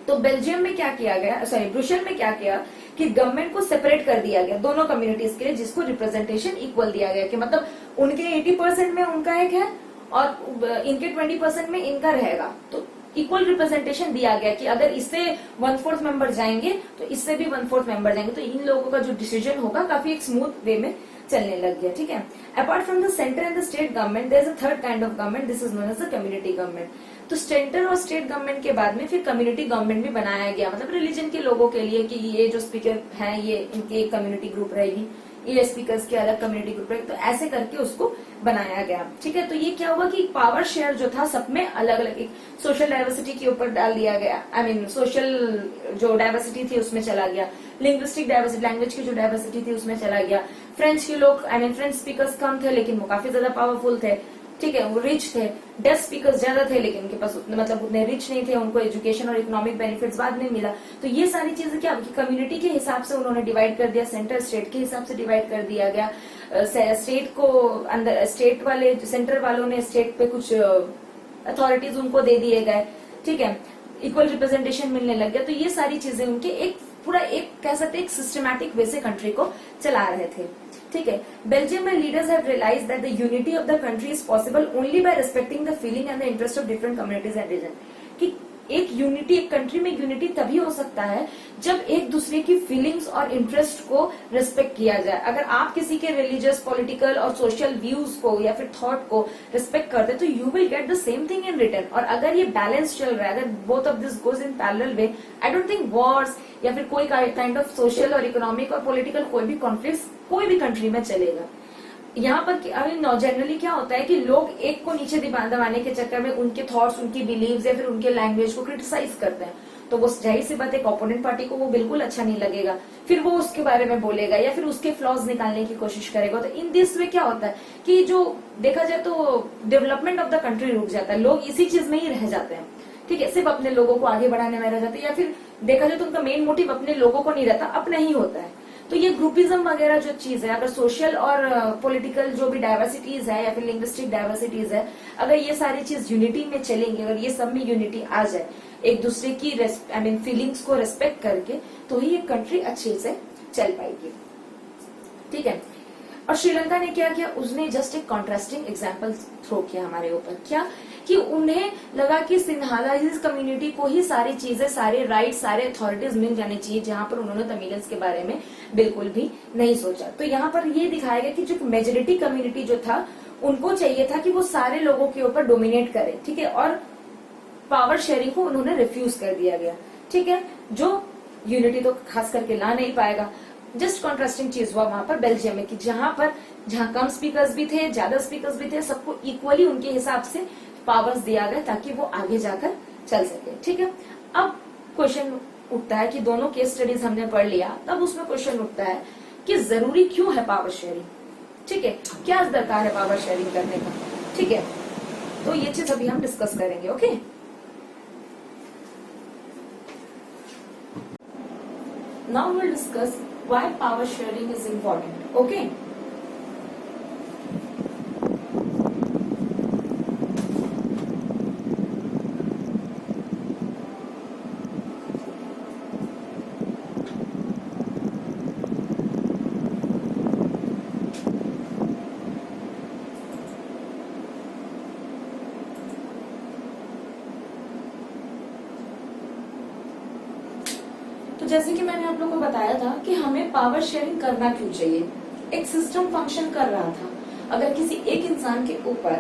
तो बेल्जियम में क्या किया गया, सॉरी ब्रुसेल में क्या किया कि गवर्नमेंट को सेपरेट कर दिया गया दोनों कम्युनिटीज के लिए, जिसको रिप्रेजेंटेशन इक्वल दिया गया, कि मतलब उनके 80% में उनका एक है और इनके 20% में इनका रहेगा। तो इक्वल रिप्रेजेंटेशन दिया गया कि अगर इससे 1/4 मेंबर जाएंगे तो इससे भी 1/4 मेंबर जाएंगे, तो इन लोगों का जो डिसीजन होगा काफी एक स्मूथ वे में चलने लग गया, ठीक है। Apart from the centre and the state government there is a third kind of government, this is known as the community government. तो सेंटर और स्टेट गवर्नमेंट के बाद में फिर कम्युनिटी गवर्नमेंट भी बनाया गया, मतलब रिलीजन के लोगों के लिए कि ये जो स्पीकर है ये इनकी एक कम्युनिटी ग्रुप रहेगी, ये स्पीकर्स के अलग कम्युनिटी ग्रुप रहेगी, तो ऐसे करके उसको बनाया गया, ठीक है। तो ये क्या हुआ कि पावर शेयर जो था सब में अलग अलग, एक सोशल डाइवर्सिटी के ऊपर डाल दिया गया, आई मीन सोशल जो डाइवर्सिटी थी उसमें चला गया, लिंग्विस्टिक डाइवर्सिटी लैंग्वेज की जो डाइवर्सिटी थी उसमें चला गया। फ्रेंच के लोग आई मीन फ्रेंच स्पीकर्स कम थे लेकिन वो काफी ज्यादा पावरफुल थे, ठीक है, वो रिच थे। डच स्पीकर्स ज्यादा थे लेकिन उनके पास मतलब उतने रिच नहीं थे, उनको एजुकेशन और इकोनॉमिक बेनिफिट्स बाद में मिला। तो ये सारी चीजें क्या कम्युनिटी के हिसाब से उन्होंने डिवाइड कर दिया, सेंटर स्टेट के हिसाब से डिवाइड कर दिया गया। स्टेट को अंदर स्टेट वाले सेंटर वालों ने स्टेट पे कुछ अथॉरिटीज उनको दे दिए गए, ठीक है, इक्वल रिप्रेजेंटेशन मिलने लग गया। तो ये सारी चीजें उनके एक पूरा एक कह सकते एक सिस्टमैटिक वे से कंट्री को चला रहे थे, ठीक है। बेल्जियम में leaders have realised that the unity of the country is possible only by respecting the feeling and the interest of different communities and region, कि एक यूनिटी, एक कंट्री में यूनिटी तभी हो सकता है जब एक दूसरे की फीलिंग्स और इंटरेस्ट को रिस्पेक्ट किया जाए। अगर आप किसी के रिलीजियस, पॉलिटिकल और सोशल व्यूज को या फिर थॉट को रिस्पेक्ट करते तो you will get the same thing in return. और अगर ये बैलेंस चल रहा है, अगर both of this goes in parallel way, I don't think Wars या फिर कोई काइंड ऑफ सोशल और इकोनॉमिक और पॉलिटिकल कोई भी कॉन्फ्लिक्ट कोई भी कंट्री में चलेगा। यहाँ पर जनरली क्या होता है कि लोग एक को नीचे दबाने के चक्कर में उनके थॉट्स, उनकी बिलीव्स या फिर उनके लैंग्वेज को क्रिटिसाइज करते हैं, तो वो जाहिर सी बात है ओपोनेंट पार्टी को वो बिल्कुल अच्छा नहीं लगेगा, फिर वो उसके बारे में बोलेगा या फिर उसके फ्लॉज निकालने की कोशिश करेगा। तो इन दिस वे क्या होता है कि जो देखा जाए तो डेवलपमेंट ऑफ द कंट्री रुक जाता है, लोग इसी चीज में ही रह जाते हैं, ठीक है, सिर्फ अपने लोगों को आगे बढ़ाने में रह जाते हैं, या फिर देखा जाए तो उनका मेन मोटिव अपने लोगों को नहीं रहता, अपना ही होता है। तो ये ग्रुपिज्म वगैरह जो चीज है, अगर सोशल और पॉलिटिकल जो भी डाइवर्सिटीज है या फिर लिंग्विस्टिक डाइवर्सिटीज है, अगर ये सारी चीज यूनिटी में चलेंगे, अगर ये सब में यूनिटी आ जाए, एक दूसरे की फीलिंग्स को रेस्पेक्ट करके, तो ही एक कंट्री अच्छे से चल पाएगी, ठीक है। और श्रीलंका ने क्या किया, उसने जस्ट एक कॉन्ट्रास्टिंग एग्जाम्पल थ्रो किया हमारे ऊपर, क्या कि उन्हें लगा कि सिंथालाइज कम्युनिटी को ही सारी चीजें, सारे राइट, सारे अथॉरिटीज मिल जाने चाहिए, जहां पर उन्होंने तमिलियंस के बारे में बिल्कुल भी नहीं सोचा। तो यहाँ पर ये दिखाया गया कि जो मेजोरिटी कम्युनिटी जो था, उनको चाहिए था कि वो सारे लोगों के ऊपर डोमिनेट करे, ठीक है, और पावर शेयरिंग को उन्होंने रिफ्यूज कर दिया गया, ठीक है, जो यूनिटी तो खास करके ला नहीं पाएगा। जस्ट कॉन्ट्रास्टिंग चीज हुआ वहां पर बेल्जियम में कि जहां कम स्पीकर्स भी थे, ज्यादा स्पीकर्स भी थे, सबको इक्वली उनके हिसाब से पावर्स दिया गया ताकि वो आगे जाकर चल सके, ठीक है। अब क्वेश्चन उठता है कि दोनों केस स्टडीज हमने पढ़ लिया, तब उसमें क्वेश्चन उठता है कि जरूरी क्यों है पावर शेयरिंग, ठीक है, क्या दरकार है पावर शेयरिंग करने का, ठीक है। तो ये चीज अभी हम डिस्कस करेंगे, okay. Now we'll discuss why power sharing is important. Okay. तो जैसे कि मैंने आप लोगों को बताया था कि हमें पावर शेयरिंग करना क्यों चाहिए। एक सिस्टम फंक्शन कर रहा था, अगर किसी एक इंसान के ऊपर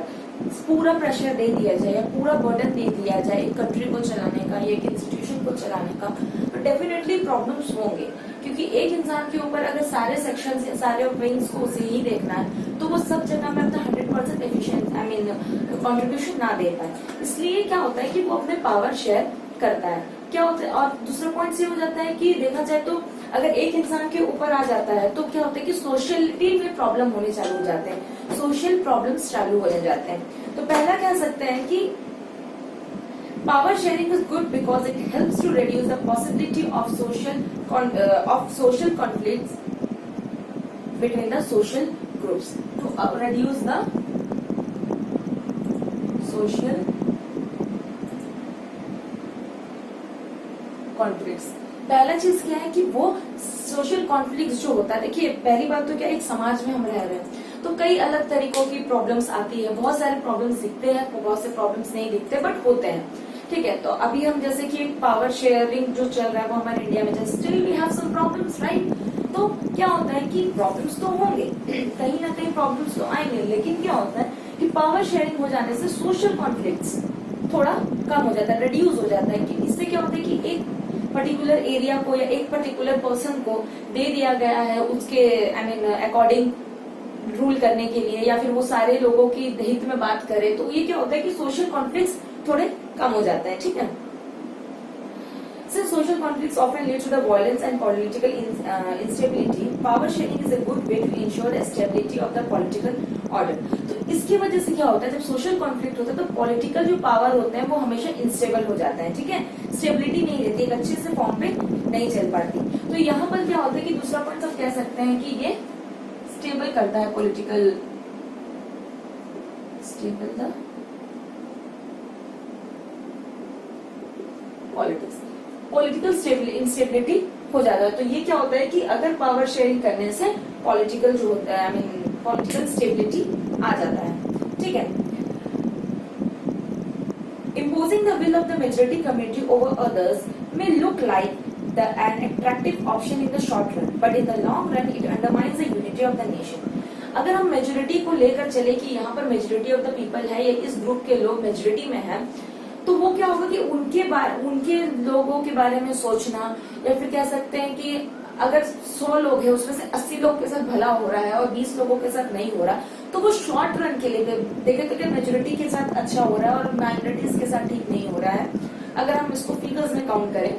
पूरा प्रेशर दे दिया जाए या पूरा बर्डन दे दिया जाए एक कंट्री को चलाने का या एक इंस्टीट्यूशन को चलाने का, तो डेफिनेटली प्रॉब्लम्स होंगे, क्योंकि एक इंसान के ऊपर अगर सारे सेक्शंस या सारे विंग्स को उसे ही देखना है तो वो सब जगह में अपना 100% एफिशिएंट कंट्रीब्यूशन ना दे पाए। इसलिए क्या होता है कि वो अपने पावर शेयर करता है, क्या होता है। और दूसरा पॉइंट ये हो जाता है कि देखा जाए तो अगर एक इंसान के ऊपर आ जाता है तो क्या होता है कि सोशलिटी में प्रॉब्लम होने चालू हो जाते हैं, सोशल प्रॉब्लम्स चालू होने जाते हैं। तो पहला कह सकते हैं कि power sharing is good because it helps to reduce the possibility of social conflicts between the social groups, to reduce the social conflicts. पहला चीज क्या है कि वो सोशल कॉन्फ्लिक्ट जो होता है, देखिए पहली बात तो क्या, एक समाज में हम रह रहे हैं तो कई अलग तरीकों की प्रॉब्लम्स आती है, बहुत सारे प्रॉब्लम्स दिखते हैं, बहुत से प्रॉब्लम्स नहीं दिखते बट होते हैं, ठीक है। तो अभी हम जैसे कि पावर शेयरिंग जो चल रहा है वो हमारे इंडिया में still we have some problems, right. तो क्या होता है कि प्रॉब्लम्स तो होंगे, कहीं ना कहीं प्रॉब्लम्स तो आएंगे, लेकिन क्या होता है कि पावर शेयरिंग हो जाने से सोशल कॉन्फ्लिक्ट्स थोड़ा कम हो जाता है, रिड्यूस हो जाता है। कि इससे क्या होता है कि एक पर्टिकुलर एरिया को या एक पर्टिकुलर पर्सन को दे दिया गया है उसके अकॉर्डिंग रूल करने के लिए, या फिर वो सारे लोगों की हित में बात करे, तो ये क्या होता है कि सोशल कॉन्फ्लिक्ट्स थोड़े कम हो जाते हैं, ठीक है। Since social conflicts often lead to the violence and political instability, power sharing is a good way to ensure the stability of the political order. तो इसकी वजह से क्या होता है, जब सोशल कॉन्फ्लिक्ट होता है तो पॉलिटिकल जो पावर होते हैं वो हमेशा इंस्टेबल हो जाता है, ठीक है, स्टेबिलिटी नहीं रहती, एक अच्छे से फॉर्म पे नहीं चल पाती। तो यहाँ पर क्या होता है कि दूसरा पॉइंट हम कह सकते हैं कि ये स्टेबल करता है पॉलिटिकल इंस्टेबिलिटी हो जाता है। तो ये क्या होता है कि अगर पावर शेयरिंग करने से पॉलिटिकल जो होता है पॉलिटिकल स्टेबिलिटी आ जाता है, ठीक है। Imposing the will of the majority community over others may look like an attractive option in the short run, but in the long run it undermines the unity of the nation. अगर हम majority को लेकर चले कि यहाँ पर majority of the people है या इस ग्रुप के लोग मेजोरिटी में हैं, तो वो क्या होगा कि उनके लोगों के बारे में सोचना, या फिर कह सकते हैं कि अगर 100 लोग हैं उसमें से 80 लोग के साथ भला हो रहा है और 20 लोगों के साथ नहीं हो रहा, तो वो शॉर्ट रन के लिए देखे मेजोरिटी के साथ अच्छा हो रहा है और माइनॉरिटीज के साथ ठीक नहीं हो रहा है, अगर हम इसको फिगर्स में काउंट करें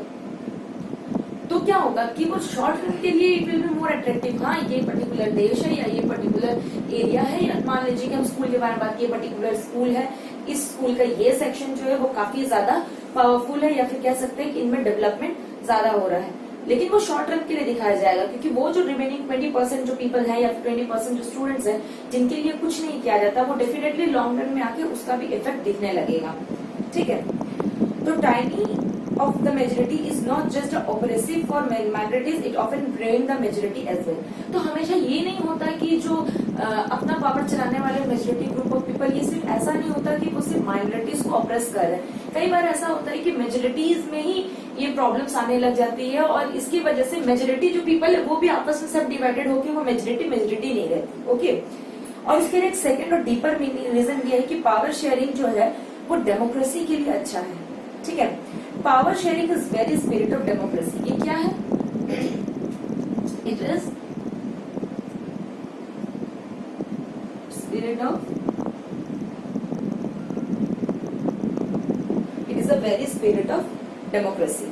तो क्या होगा कि वो शॉर्ट रन के लिए it will be more attractive. हाँ, ये पर्टिकुलर देश है या ये पर्टिकुलर एरिया है, या मान लीजिए कि हम स्कूल के बारे में बात किए, पर्टिकुलर स्कूल है, इस स्कूल का ये सेक्शन जो है वो काफी ज्यादा पावरफुल है, या फिर कह सकते हैं कि इनमें डेवलपमेंट ज्यादा हो रहा है, लेकिन वो शॉर्ट रन के लिए दिखाया जाएगा, क्योंकि वो जो रिमेनिंग 20% जो पीपल है या 20% जो स्टूडेंट्स हैं जिनके लिए कुछ नहीं किया जाता, वो डेफिनेटली लॉन्ग रन में आके उसका भी इफेक्ट दिखने लगेगा। ठीक है, तो tiny of the majority is not just oppressive for minorities, it often ruin the majority as well। तो हमेशा ये नहीं होता कि जो अपना पावर चलाने वाले मेजोरिटी ग्रुप ऑफ पीपल, ये सिर्फ ऐसा नहीं होता कि वो सिर्फ माइनॉरिटीज को ऑप्रेस कर रहे हैं। कई बार ऐसा होता है कि मेजोरिटीज में ही ये प्रॉब्लम्स आने लग जाती है, और इसकी वजह से मेजोरिटी जो पीपल है वो भी आपस में सब डिवाइडेड होकर वो मेजोरिटी नहीं रहती। ओके, और इसके लिए एक सेकेंड और डीपर रीजन ये है कि पावर शेयरिंग जो है वो डेमोक्रेसी के लिए अच्छा है। ठीक है, power sharing is very spirit of democracy. ये क्या है? It is spirit of, it is a very spirit of democracy.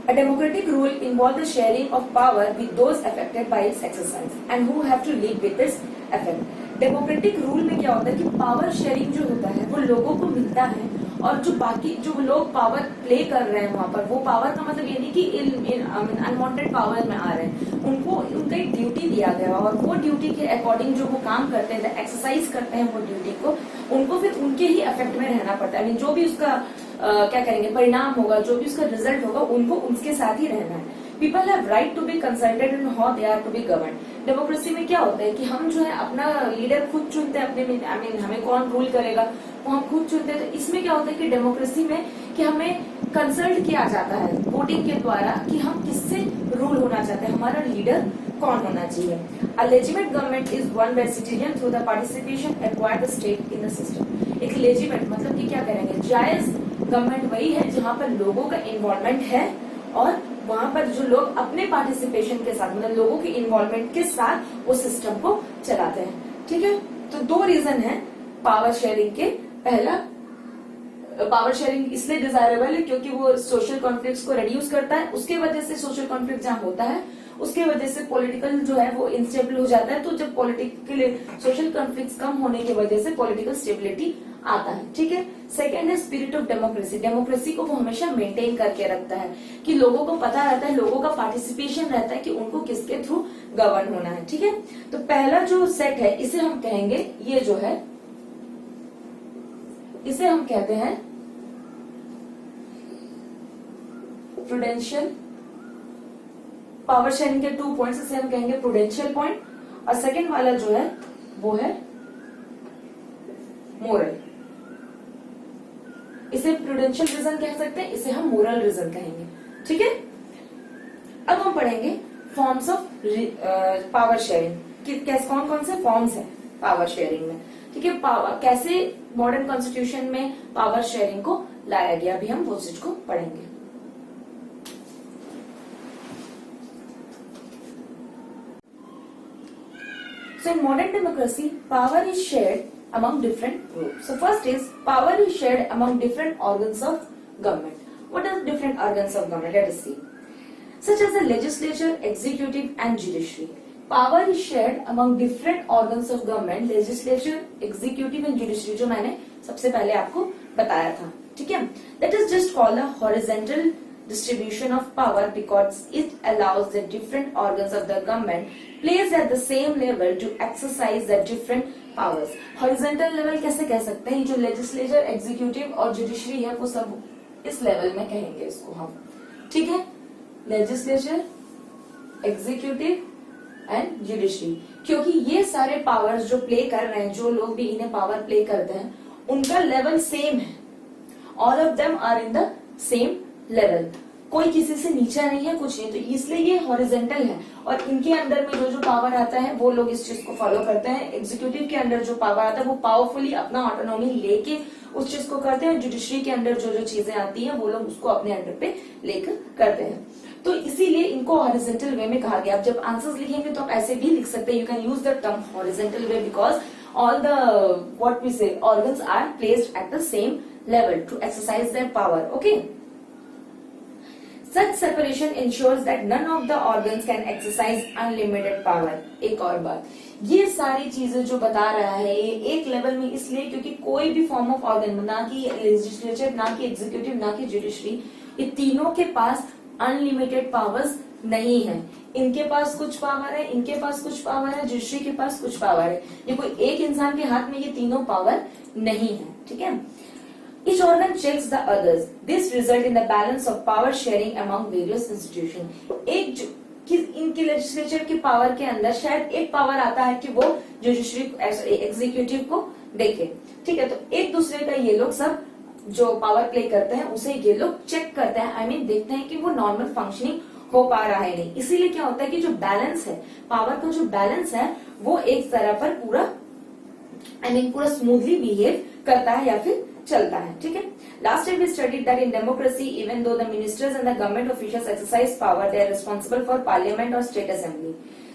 A democratic rule involves the sharing of power with those affected by its exercise and who have to live with its effect। Democratic rule में क्या होता है कि power sharing जो होता है वो लोगों को मिलता है, और जो बाकी जो लोग पावर प्ले कर रहे हैं वहां पर, वो पावर का मतलब ये नहीं कि अनवांटेड पावर में आ रहे हैं, उनको उनका एक ड्यूटी दिया गया और वो ड्यूटी के अकॉर्डिंग जो वो काम करते हैं, एक्सरसाइज करते हैं वो ड्यूटी को, उनको फिर उनके ही इफेक्ट में रहना पड़ता है। जो भी उसका क्या करेंगे परिणाम होगा, जो भी उसका रिजल्ट होगा, उनको उसके साथ ही रहना है। People have right to be consulted in how they are to be govern. Democracy में क्या होता है कि हम जो है अपना लीडर खुद चुनते हैं, अपने हमें कौन रूल करेगा वो हम खुद चुनते हैं। तो इसमें क्या होता है कि डेमोक्रेसी में कि हमें कंसल्ट किया जाता है वोटिंग के द्वारा कि हम किससे रूल होना चाहते हैं, हमारा लीडर कौन होना चाहिए। A legitimate government is one where citizens through the participation acquire the stake in the system। एक legitimate मतलब कि क्या करेंगे, जायज गवर्नमेंट वही है जहाँ पर लोगों का इन्वॉल्वमेंट है और वहां पर जो लोग अपने पार्टिसिपेशन के साथ मतलब लोगों के इन्वॉल्वमेंट के साथ वो सिस्टम को चलाते हैं। ठीक है, तो दो रीजन है पावर शेयरिंग के। पहला, पावर शेयरिंग इसलिए डिजायरेबल है क्योंकि वो सोशल कॉन्फ्लिक्ट्स को रिड्यूस करता है, उसके वजह से सोशल कॉन्फ्लिक्ट जहाँ होता है उसके वजह से पॉलिटिकल जो है वो इनस्टेबल हो जाता है। तो जब पॉलिटिकल सोशल कॉन्फ्लिक्ट्स कम होने की वजह से पॉलिटिकल स्टेबिलिटी आता है। ठीक है, सेकेंड है स्पिरिट ऑफ डेमोक्रेसी। डेमोक्रेसी को वो हमेशा मेंटेन करके रखता है कि लोगों को पता रहता है, लोगों का पार्टिसिपेशन रहता है कि उनको किसके थ्रू गवर्न होना है। ठीक है, तो पहला जो सेट है इसे हम कहेंगे, ये जो है इसे हम कहते हैं प्रूडेंशियल। पावर शेयरिंग के 2 पॉइंट्स, इसे हम कहेंगे प्रूडेंशियल पॉइंट, और सेकेंड वाला जो है वो है मोरल। इसे प्रूडेंशियल रीजन कह सकते हैं, इसे हम मोरल रीजन कहेंगे। ठीक है, अब हम पढ़ेंगे फॉर्म्स ऑफ पावर शेयरिंग। कौन कौन से फॉर्म्स है पावर शेयरिंग में। ठीक है, कैसे मॉडर्न कॉन्स्टिट्यूशन में पावर शेयरिंग को लाया गया, अभी हम वो चीज को पढ़ेंगे। So in modern democracy, power is shared among different groups. So first is power is shared among different organs of government. What are different organs of government? Let us see. Such as the legislature, executive and judiciary. Power is shared among different organs of government, legislature, executive and judiciary, जो मैंने सबसे पहले आपको बताया था। ठीक है, that is just called a horizontal distribution of power because it allows the different organs of the government placed at the same level to exercise the different powers। horizontal level कैसे कह सकते हैं, जो legislature, executive और judiciary है वो सब इस लेवल में कहेंगे इसको हम। ठीक है, legislature, एग्जीक्यूटिव एंड जुडिशरी, क्योंकि ये सारे पावर्स जो प्ले कर रहे हैं, जो लोग भी इन्हें पावर प्ले करते हैं, उनका लेवल सेम है। All of them are in the same level, कोई किसी से नीचा नहीं है, कुछ नहीं, तो इसलिए ये हॉरिजेंटल है। और इनके अंदर में जो जो पावर आता है वो लोग इस चीज को फॉलो करते हैं। एग्जीक्यूटिव के अंदर जो पावर आता है वो पावरफुली अपना ऑटोनॉमी लेके उस चीज को करते हैं। जुडिशरी के अंदर जो जो चीजें आती हैं वो लोग उसको अपने अंडर पे लेकर करते हैं। तो इसीलिए इनको हॉरिजेंटल वे में कहा गया। अब जब आंसर्स लिखेंगे तो आप ऐसे भी लिख सकते हैं, you can use the term horizontal way because all the what we say organs are placed at the same level to exercise their power. Okay, such separation ensures that none of the organs can exercise unlimited power. एक और बात, ये सारी चीजें जो बता रहा है ये एक लेवल में इसलिए क्योंकि कोई भी फॉर्म ऑफ ऑर्गन, ना कि लेजिस्लेचर, ना कि एग्जीक्यूटिव, ना कि जुडिशरी, ये तीनों के पास अनलिमिटेड पावर्स नहीं है। इनके पास कुछ पावर है, इनके पास कुछ पावर है, जुडिशरी के पास कुछ पावर है। ये कोई एक इंसान के हाथ में ये तीनों पावर नहीं है, ठीक है। Each organ checks the others. This result in the balance of power sharing among various institutions. एक जो कि इनके लेजिस्लेचर की पावर के अंदर शायद एक पावर आता है कि वो जुडिशरी एग्जीक्यूटिव को देखे, ठीक है। तो एक दूसरे का ये लोग सब जो पावर प्ले करते हैं उसे ये लोग चेक करते हैं, आई मीन देखते हैं कि वो नॉर्मल फंक्शनिंग हो पा रहा है नहीं। इसीलिए क्या होता है कि जो बैलेंस है, पावर का जो बैलेंस है वो एक तरह पर पूरा आई मीन पूरा स्मूथली बिहेव करता है या फिर चलता है, ठीक है। Last time we studied that in democracy even though the ministers and the government officials exercise power, they are responsible for parliament और state assembly.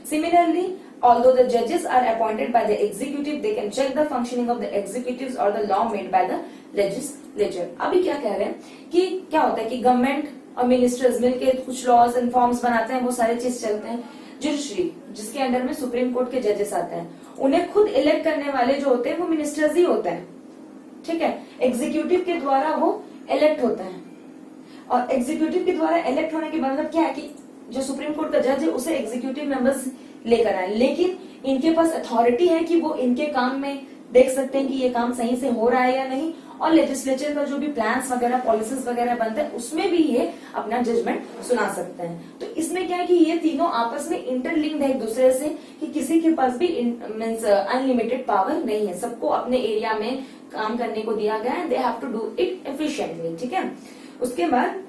Similarly, although the judges are appointed by the executive, they can check the functioning of the executives or the law made by the legislature. अभी क्या कह रहे हैं कि क्या होता है कि गवर्नमेंट और मिनिस्टर्स मिलके कुछ लॉज एंड फॉर्म्स बनाते हैं, वो सारे चीज चलते हैं। जुडिशरी जिसके अंडर में सुप्रीम कोर्ट के जजेस आते हैं, उन्हें खुद इलेक्ट करने वाले जो होते हैं वो मिनिस्टर्स ही होते हैं, ठीक है। एग्जीक्यूटिव के द्वारा वो इलेक्ट होते हैं, और एग्जीक्यूटिव के द्वारा इलेक्ट होने के मतलब क्या है कि जो सुप्रीम कोर्ट का जज है उसे एग्जीक्यूटिव मेंबर्स लेकर आए, लेकिन इनके पास अथॉरिटी है कि वो इनके काम में देख सकते हैं कि ये काम सही से हो रहा है या नहीं, और लेजिस्लेचर का जो भी प्लान्स वगैरह पॉलिसीज वगैरह बनते हैं उसमें भी ये अपना जजमेंट सुना सकते हैं। तो इसमें क्या है कि ये तीनों आपस में इंटरलिंक्ड है एक दूसरे से, कि किसी के पास भी मींस अनलिमिटेड पावर नहीं है, सबको अपने एरिया में काम करने को दिया गया है, they have to do it efficiently, ठीक है। उसके बाद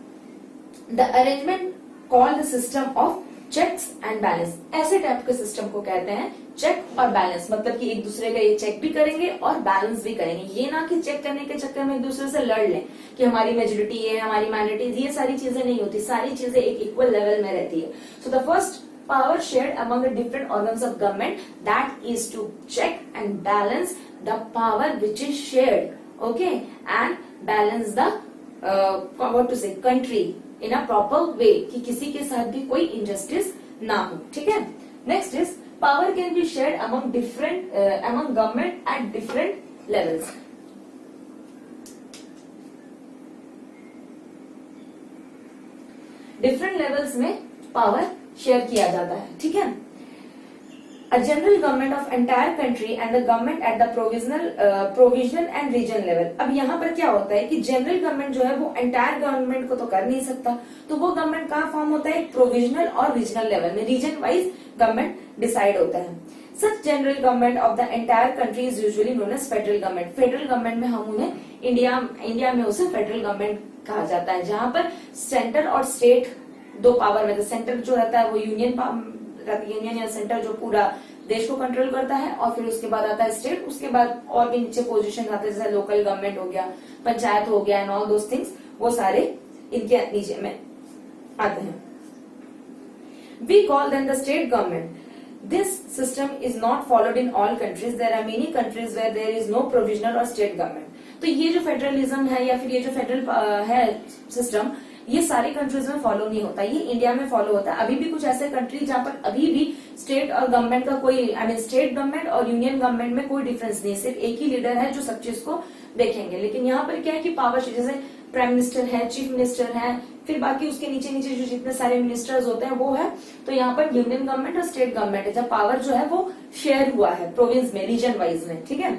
the arrangement called the system of checks and balance, ऐसे टाइप के सिस्टम को कहते हैं चेक और बैलेंस, मतलब कि एक दूसरे का ये चेक भी करेंगे और बैलेंस भी करेंगे। ये ना कि चेक करने के चक्कर में एक दूसरे से लड़ लें कि हमारी मेजोरिटी है, हमारी माइनॉरिटी, ये सारी चीजें नहीं होती, सारी चीजें एक इक्वल लेवल में रहती है। So the first power shared among the different organs of government, that is to check and balance the power which is shared, okay, and balance the what to say country in a proper way, कि किसी के साथ भी कोई injustice ना हो, ठीक है। Next is power can be shared among different among government at different levels. Different levels में power शेयर किया जाता है, ठीक है। A general government of entire country and the government at the provisional and regional level. अब यहाँ पर क्या होता है कि जनरल गवर्नमेंट जो है वो एंटायर गवर्नमेंट को तो कर नहीं सकता, तो वो गवर्नमेंट कहाँ फॉर्म होता है, प्रोविजनल और रीजनल लेवल में, रीजन वाइज गवर्नमेंट डिसाइड होता है। Such general government of the entire country is usually known as federal government. Federal government में हम उन्हें इंडिया में उसे फेडरल गवर्नमेंट कहा जाता है, जहाँ पर सेंटर और स्टेट दो पावर में, सेंटर जो रहता है वो यूनियन या सेंटर जो पूरा देश को कंट्रोल करता है, और फिर उसके बाद आता है स्टेट, उसके बाद और भी नीचे पोजीशन आते हैं जैसे लोकल गवर्नमेंट हो गया, पंचायत हो गया एंड ऑल दोस थिंग्स, वो सारे इनके नीचे में आते हैं। We call them the state government. This system is not followed in all countries. There are many countries where there is no provisional or state government. तो ये जो फेडरलिज्म है या फिर ये जो फेडरल है सिस्टम, ये सारी कंट्रीज में फॉलो नहीं होता, ये इंडिया में फॉलो होता है। अभी भी कुछ ऐसे कंट्री जहाँ पर अभी भी स्टेट और गवर्नमेंट का कोई आई मीन स्टेट गवर्नमेंट और यूनियन गवर्नमेंट में कोई डिफरेंस नहीं है, सिर्फ एक ही लीडर है जो सब चीज को देखेंगे। लेकिन यहाँ पर क्या है कि पावर जैसे प्राइम मिनिस्टर है, चीफ मिनिस्टर है, फिर बाकी उसके नीचे नीचे जो जितने सारे मिनिस्टर्स होते हैं वो है, तो यहाँ पर यूनियन गवर्नमेंट और स्टेट गवर्नमेंट है, जब पावर जो है वो शेयर हुआ है प्रोविंस में, रीजन वाइज में, ठीक है।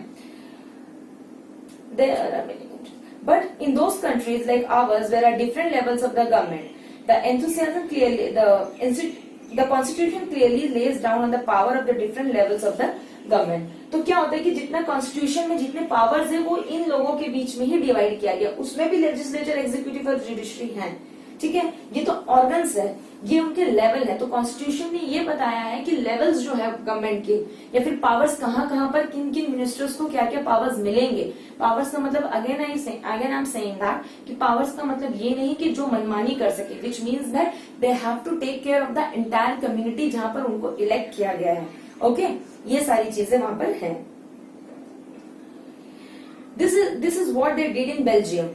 But in those countries like ours, there are different levels of the government. The enthusiasm clearly, the the constitution clearly lays down on the power of the different levels of the government. तो क्या होता है कि जितना constitution में जितने powers है वो इन लोगों के बीच में ही डिवाइड किया गया, उसमें भी लेजिस्लेचर, एग्जीक्यूटिव और जुडिशरी है, ठीक है। ये तो ऑर्गन्स है, ये उनके लेवल है। तो कॉन्स्टिट्यूशन ने ये बताया है कि लेवल्स जो है गवर्नमेंट के, या फिर पावर्स कहाँ कहाँ पर किन किन मिनिस्टर्स को क्या क्या पावर्स मिलेंगे। पावर्स का मतलब again I am saying that कि पावर्स का मतलब ये नहीं कि जो मनमानी कर सके, which means that they have to take care of the entire community जहां पर उनको इलेक्ट किया गया है। ओके, ये सारी चीजें वहां पर है। This is what they did in Belgium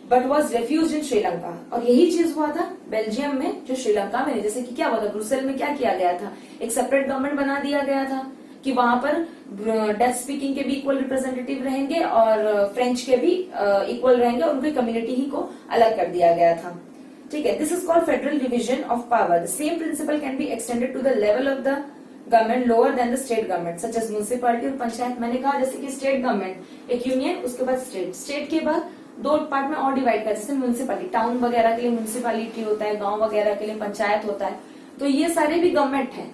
but was refuse in Sri Lanka. और यही चीज हुआ था बेल्जियम में जो श्रीलंका में, जैसे कि क्या हुआ था, ब्रुसेल में क्या किया गया था, एक सेपरेट गवर्नमेंट बना दिया गया था कि वहां पर डच स्पीकिंग के भी इक्वल रिप्रेजेंटेटिव रहेंगे और फ्रेंच के भी इक्वल रहेंगे, और उनकी कम्युनिटी ही को अलग कर दिया गया था, ठीक है। This is called federal division of power. The same principle can be extended to the level of the government lower than the state government such as municipality और पंचायत। मैंने कहा जैसे कि स्टेट गवर्नमेंट एक यूनियन, उसके बाद स्टेट, स्टेट के बाद दो पार्ट में और डिवाइड कर, जैसे म्युनिसिपैलिटी, टाउन वगैरह के लिए म्युनिसिपैलिटी होता है, गांव वगैरह के लिए पंचायत होता है। तो ये सारे भी गवर्नमेंट है।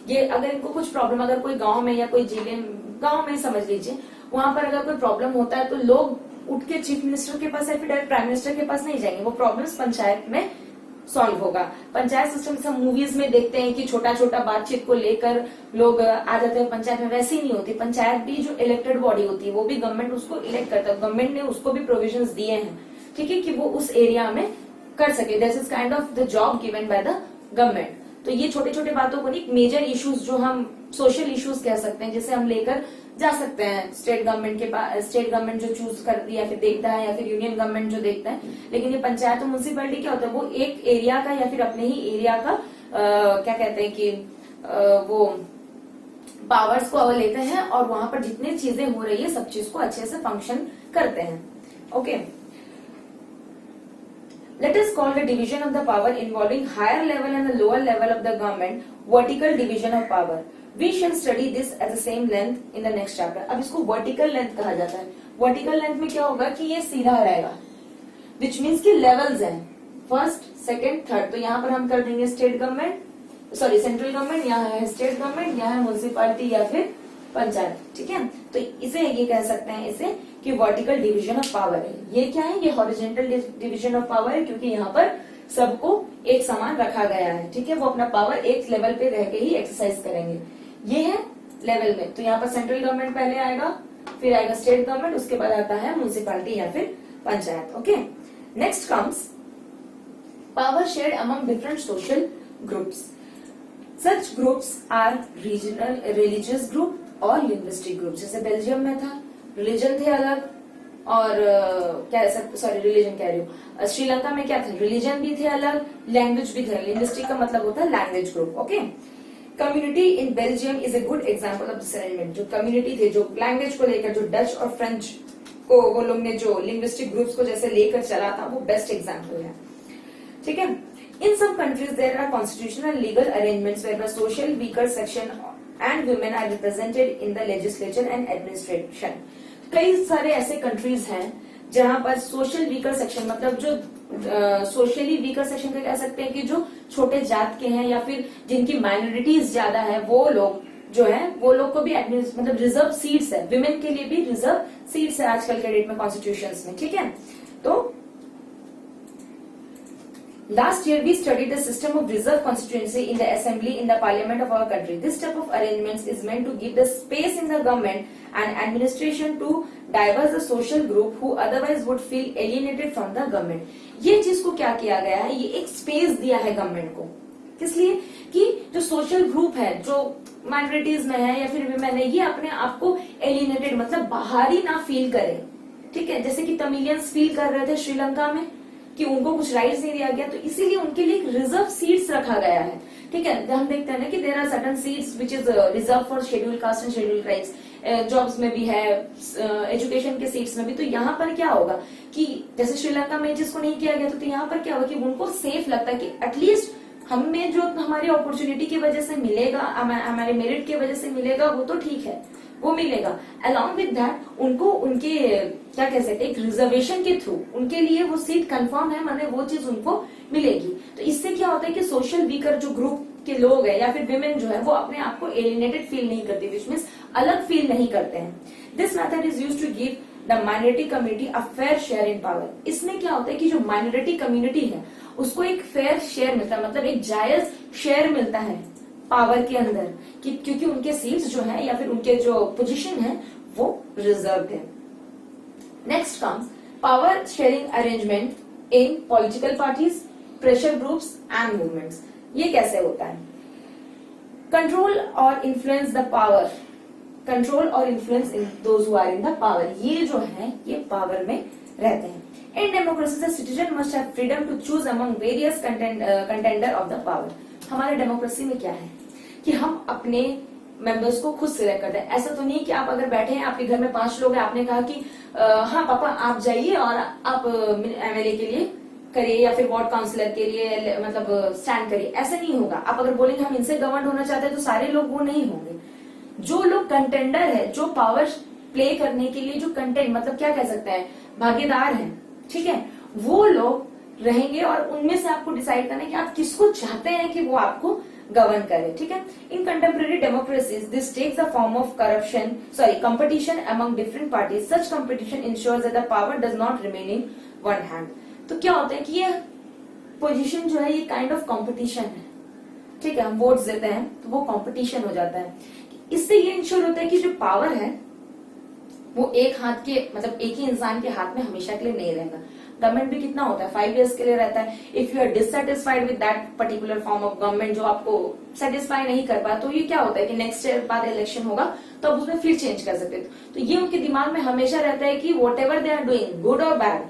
ये अगर इनको कुछ प्रॉब्लम, अगर कोई गांव में या कोई जिले, गांव में समझ लीजिए, वहां पर अगर कोई प्रॉब्लम होता है तो लोग उठ के चीफ मिनिस्टर के पास या फिर डायरेक्ट प्राइम मिनिस्टर के पास नहीं जाएंगे, वो प्रॉब्लम्स पंचायत में सॉल्व होगा। पंचायत सिस्टम सब मूवीज में देखते हैं कि छोटा छोटा बातचीत को लेकर लोग आ जाते हैं पंचायत में, वैसे ही नहीं होती। पंचायत भी जो इलेक्टेड बॉडी होती है वो भी गवर्नमेंट उसको इलेक्ट करता है, गवर्नमेंट ने उसको भी प्रोविजंस दिए हैं, ठीक है, कि वो उस एरिया में कर सके। This is kind of the job given by the government. तो ये छोटे छोटे बातों को नहीं, मेजर इश्यूज जो हम सोशल इश्यूज कह सकते हैं, जिसे हम लेकर जा सकते हैं स्टेट गवर्नमेंट के पास, स्टेट गवर्नमेंट जो चूज करती है या फिर देखता है, या फिर यूनियन गवर्नमेंट जो देखता है। लेकिन ये पंचायत और म्युनिसिपैलिटी क्या होता है, वो एक एरिया का या फिर अपने ही एरिया का क्या कहते हैं कि वो पावर्स को लेते हैं और वहां पर जितनी चीजें हो रही है सब चीज को अच्छे से फंक्शन करते हैं। Okay, let us call the division of the power involving higher level and the lower level of the government vertical division of power. We shall study this at the same length in the next chapter. अब इसको vertical length कहा जाता है। vertical length में क्या होगा कि ये सीधा रहेगा, which means कि levels हैं, फर्स्ट, सेकंड, थर्ड। तो यहाँ पर हम कर देंगे state government, sorry central government, यहाँ है स्टेट गवर्नमेंट, यहाँ है म्युनिसिपैलिटी या फिर पंचायत, ठीक है। तो इसे ये कह सकते हैं इसे कि वर्टिकल डिवीजन ऑफ पावर है। ये क्या है, ये हॉरिजॉन्टल डिवीजन ऑफ पावर है, क्योंकि यहाँ पर सबको एक समान रखा गया है, ठीक है। वो अपना पावर एक लेवल पे रह के ही एक्सरसाइज करेंगे। ये है लेवल में, तो यहाँ पर सेंट्रल गवर्नमेंट पहले आएगा, फिर आएगा स्टेट गवर्नमेंट, उसके बाद आता है म्युनिसिपैलिटी या फिर panchayat. Okay, next comes power shared among different social groups. Such groups are regional religious group और लिंग्विस्टिक ग्रुप। जैसे बेल्जियम में था, रिलीजन थे अलग, और क्या सॉरी रिलीजन कह रही हूँ, श्रीलंका में क्या था, रिलीजन भी थे अलग, लैंग्वेज भी थे। लिंग्विस्टिक का मतलब होता है language group. Okay, community in Belgium is a good example of this arrangement. जो कम्युनिटी थे, जो लैंग्वेज को लेकर, जो डच और फ्रेंच को वो लोग ने जो लिंग्विस्टिक ग्रुप्स को जैसे लेकर चला था, वो बेस्ट एग्जाम्पल है, ठीक है। In some countries there are constitutional legal arrangements whereby social weaker section and women are represented in the legislature and administration. कई सारे ऐसे कंट्रीज हैं जहां पर सोशल वीकर सेक्शन, मतलब जो सोशली वीकर सेक्शन का कह सकते हैं कि जो छोटे जात के हैं या फिर जिनकी माइनॉरिटीज ज्यादा है, वो लोग जो है वो लोग को भी मतलब रिजर्व सीट्स है, विमेन के लिए भी रिजर्व सीट्स है आजकल के डेट में कॉन्स्टिट्यूशन में, ठीक है। तो last year we studied the system of reserve constituency in the assembly in the parliament of our country. This type of arrangements is meant to give the space in the government and administration to diverse the social group who otherwise would feel alienated from the government. ये चीज को क्या किया गया है, ये एक space दिया है गवर्नमेंट को, किस लिए कि जो सोशल ग्रुप है, जो माइनॉरिटीज में है या फिर विमेन है, ये अपने आप को एलिनेटेड मतलब बाहरी ना फील करे, ठीक है। जैसे कि तमिलियंस फील कर रहे थे श्रीलंका में कि उनको कुछ राइट्स नहीं दिया गया, तो इसीलिए उनके लिए एक रिजर्व सीट्स रखा गया है, ठीक है। हम देखते हैं ना कि there are certain seats which is reserve for schedule caste and schedule tribes, jobs में भी है, एजुकेशन के सीट्स में भी। तो यहाँ पर क्या होगा कि जैसे श्रीलंका में जिसको नहीं किया गया, तो यहाँ पर क्या होगा कि उनको सेफ लगता है कि एटलीस्ट हमें जो हमारी अपॉर्चुनिटी की वजह से मिलेगा, हमारे मेरिट की वजह से मिलेगा, वो तो ठीक है, वो मिलेगा। अलॉन्ग विद दैट उनको उनके क्या कह सकते हैं, एक रिजर्वेशन के थ्रू उनके लिए वो सीट कंफर्म है, माने वो चीज उनको मिलेगी। तो इससे क्या होता है कि सोशल वीकर जो ग्रुप के लोग हैं या फिर विमेन जो है वो अपने आप को एलिनेटेड फील नहीं करती, विच मीन्स अलग फील नहीं करते हैं. This method is used to give the minority community a fair share in power. इसमें क्या होता है कि जो माइनॉरिटी कम्युनिटी है उसको एक फेयर शेयर मिलता है, मतलब एक जायज शेयर मिलता है पावर के अंदर, क्योंकि उनके सीट्स जो है या फिर उनके जो पोजीशन है वो रिजर्व है. Next comes power sharing arrangement in political parties, pressure groups and movements. ये कैसे होता है? कंट्रोल और इन्फ्लुएंस द पावर, कंट्रोल और influence in those who are in the power. ये जो है ये पावर में रहते हैं. In democracy the citizen must have freedom to choose among various contender of the power. हमारे डेमोक्रेसी में क्या है कि हम अपने मेंबर्स को खुद सिलेक्ट करते हैं. ऐसा तो नहीं कि आप अगर बैठे हैं, आपके घर में 5 लोग हैं, आपने कहा कि हाँ पापा आप जाइए और आप एमएलए के लिए करिए या फिर वार्ड काउंसिलर के लिए मतलब स्टैंड करिए. ऐसा नहीं होगा. आप अगर बोलेंगे हम इनसे गवर्न होना चाहते हैं तो सारे लोग वो नहीं होंगे. जो लोग कंटेंडर है, जो पावर प्ले करने के लिए जो कंटेंट मतलब क्या कह सकते हैं भागीदार है, ठीक है, वो लोग रहेंगे और उनमें से आपको डिसाइड करना है कि आप किसको चाहते हैं कि वो आपको गवर्न करे. ठीक है. In contemporary democracies this takes the form of competition among different parties. Such competition ensures that the power does not remain in one hand. तो क्या होता है कि ये पोजीशन जो है ये काइंड ऑफ कंपटीशन है. ठीक है, हम वोट्स देते हैं तो वो कंपटीशन हो जाता है. इससे ये इंश्योर होता है कि जो पावर है वो एक हाथ के मतलब एक ही इंसान के हाथ में हमेशा के लिए नहीं रहेगा. गवर्नमेंट भी कितना होता है 5 years के लिए रहता है. If you are dissatisfied with that particular form of government जो आपको सेटिस्फाई नहीं कर पाया, तो ये क्या होता है कि नेक्स्ट ईयर बाद इलेक्शन होगा तो आप उसमें फिर चेंज कर सकते हो. तो ये उनके दिमाग में हमेशा रहता है कि whatever they are doing good और bad,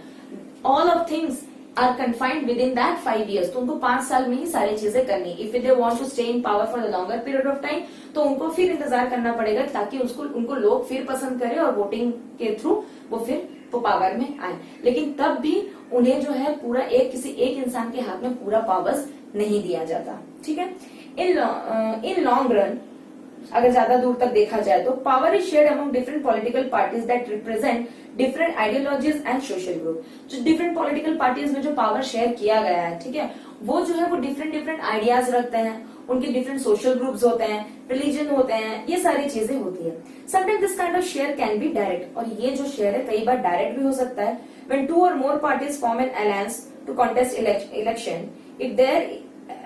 all of things are confined within that 5 years. तो उनको 5 साल में ही सारी चीजें करनी. If they want to stay in power for the longer period of time तो उनको फिर इंतजार करना पड़ेगा ताकि उनको लोग फिर पसंद करें और वोटिंग के थ्रू वो फिर पावर में आए. लेकिन तब भी उन्हें जो है पूरा किसी एक इंसान के हाथ में पूरा पावर्स नहीं दिया जाता. ठीक है. इन लॉन्ग रन अगर ज्यादा दूर तक देखा जाए तो power is shared among different political parties that represent different ideologies and social group. जो डिफरेंट पॉलिटिकल पार्टीज में जो पावर शेयर किया गया है, ठीक है, वो जो है वो डिफरेंट आइडियाज रखते हैं. उनके डिफरेंट सोशल ग्रुप्स होते हैं, रिलीजन होते हैं, ये सारी चीजें होती है. Sometimes this kind of share can be direct. और ये जो शेयर है कई बार डायरेक्ट भी हो सकता है. When 2 or more parties form an alliance to contest election, if their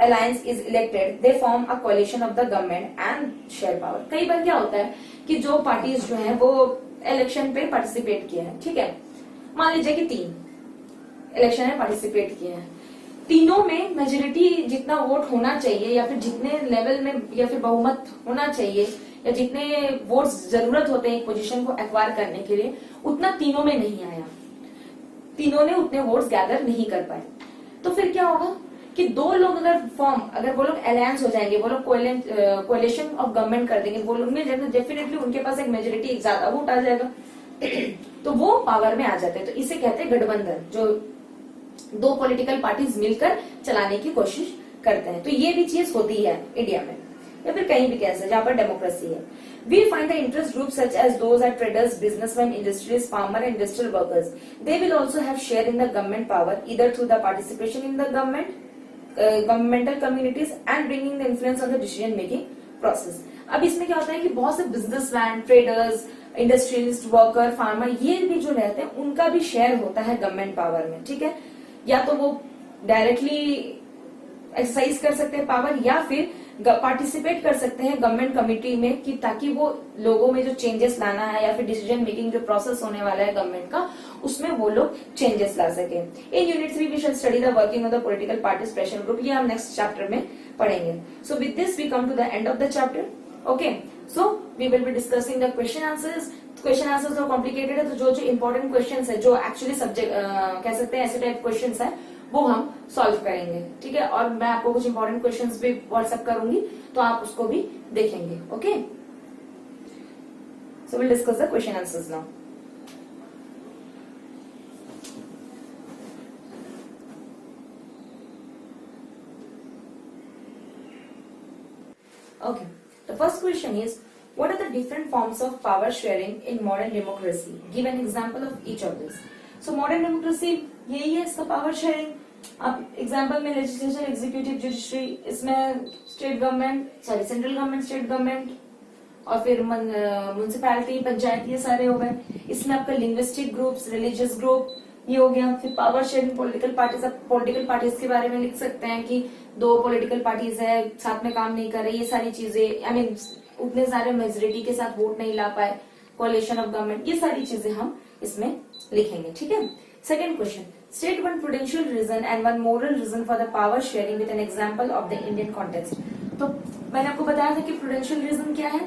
alliance is elected, they form a coalition of the government and share power. कई बार क्या होता है कि जो पार्टीज जो है वो इलेक्शन पे पार्टिसिपेट किए हैं, ठीक है, मान लीजिए कि 3 इलेक्शन में पार्टिसिपेट किए हैं, तीनों में मेजोरिटी जितना वोट होना चाहिए या फिर जितने लेवल में या फिर बहुमत होना चाहिए या जितने वोट्स जरूरत होते हैं एक पोजीशन को एक्वायर करने के लिए उतना तीनों में नहीं आया. तीनों ने उतने वोट्स गैदर नहीं कर पाए. तो फिर क्या होगा कि 2 लोग अगर वो लोग अलायंस हो जाएंगे, वो लोग कोalition ऑफ गवर्नमेंट कर देंगे, वो लोग में डेफिनेटली उनके पास एक मेजोरिटी एक ज्यादा वोट आ जाएगा तो वो पावर में आ जाते हैं. तो इसे कहते हैं गठबंधन, जो 2 पॉलिटिकल पार्टीज मिलकर चलाने की कोशिश करते हैं. तो ये भी चीज होती है इंडिया में या फिर कहीं भी कैसे जहां पर डेमोक्रेसी है. We find the interest groups such as those are traders, businessmen, industrialists, farmer and industrial workers. They will also have share in the government power either through the participation in the governmental communities and bringing the influence on the decision making process. अब इसमें क्या होता है कि बहुत से businessman, traders, industrialist, worker, farmer ये भी जो रहते हैं उनका भी शेयर होता है गवर्नमेंट पावर में. ठीक है. या तो वो डायरेक्टली एक्सरसाइज कर सकते हैं पावर या फिर पार्टिसिपेट कर सकते हैं गवर्नमेंट कमिटी में कि ताकि वो लोगों में जो चेंजेस लाना है या फिर डिसीजन मेकिंग जो प्रोसेस होने वाला है गवर्नमेंट का उसमें वो लोग चेंजेस ला सके. In unit 3 we shall study the working of the political parties pressure group. ये हम नेक्स्ट चैप्टर में पढ़ेंगे. So with this we come to the end of the chapter. Okay, so we will be discussing the question answers. Question answers तो complicated है, तो जो important question है जो एक्चुअली सब्जेक्ट कह सकते हैं ऐसे टाइप क्वेश्चन है वो हम सॉल्व करेंगे. ठीक है. और मैं आपको कुछ इंपॉर्टेंट क्वेश्चंस भी व्हाट्सएप करूंगी तो आप उसको भी देखेंगे. Okay, so will discuss the question answers now. Okay, the first question is, what are the different forms of power sharing in modern democracy? Give an example of each of this. So modern democracy यही है इसका power sharing. अब example में legislature, executive, judiciary, इसमें state government, sorry central government, state government और फिर municipality, panchayat, ये सारे हो गए। इसमें आपका लिंग्विस्टिक ग्रुप्स, रिलीजियस ग्रुप, ये हो गया। फिर पावर शेयरिंग, पॉलिटिकल पार्टीज। अब पॉलिटिकल पार्टीज के बारे में लिख सकते हैं कि दो पॉलिटिकल पार्टीज है, साथ में काम नहीं कर रही, ये सारी चीजें, आई मीन उतने सारे मेजोरिटी के साथ वोट नहीं ला पाए, कोalition ऑफ गवर्नमेंट, ये सारी चीजें हम इसमें लिखेंगे। ठीक है। Second question, state one prudential reason and one moral reason for the power sharing with an example of the Indian context. तो मैंने आपको बताया था कि प्रूडेंशियल रीजन क्या है,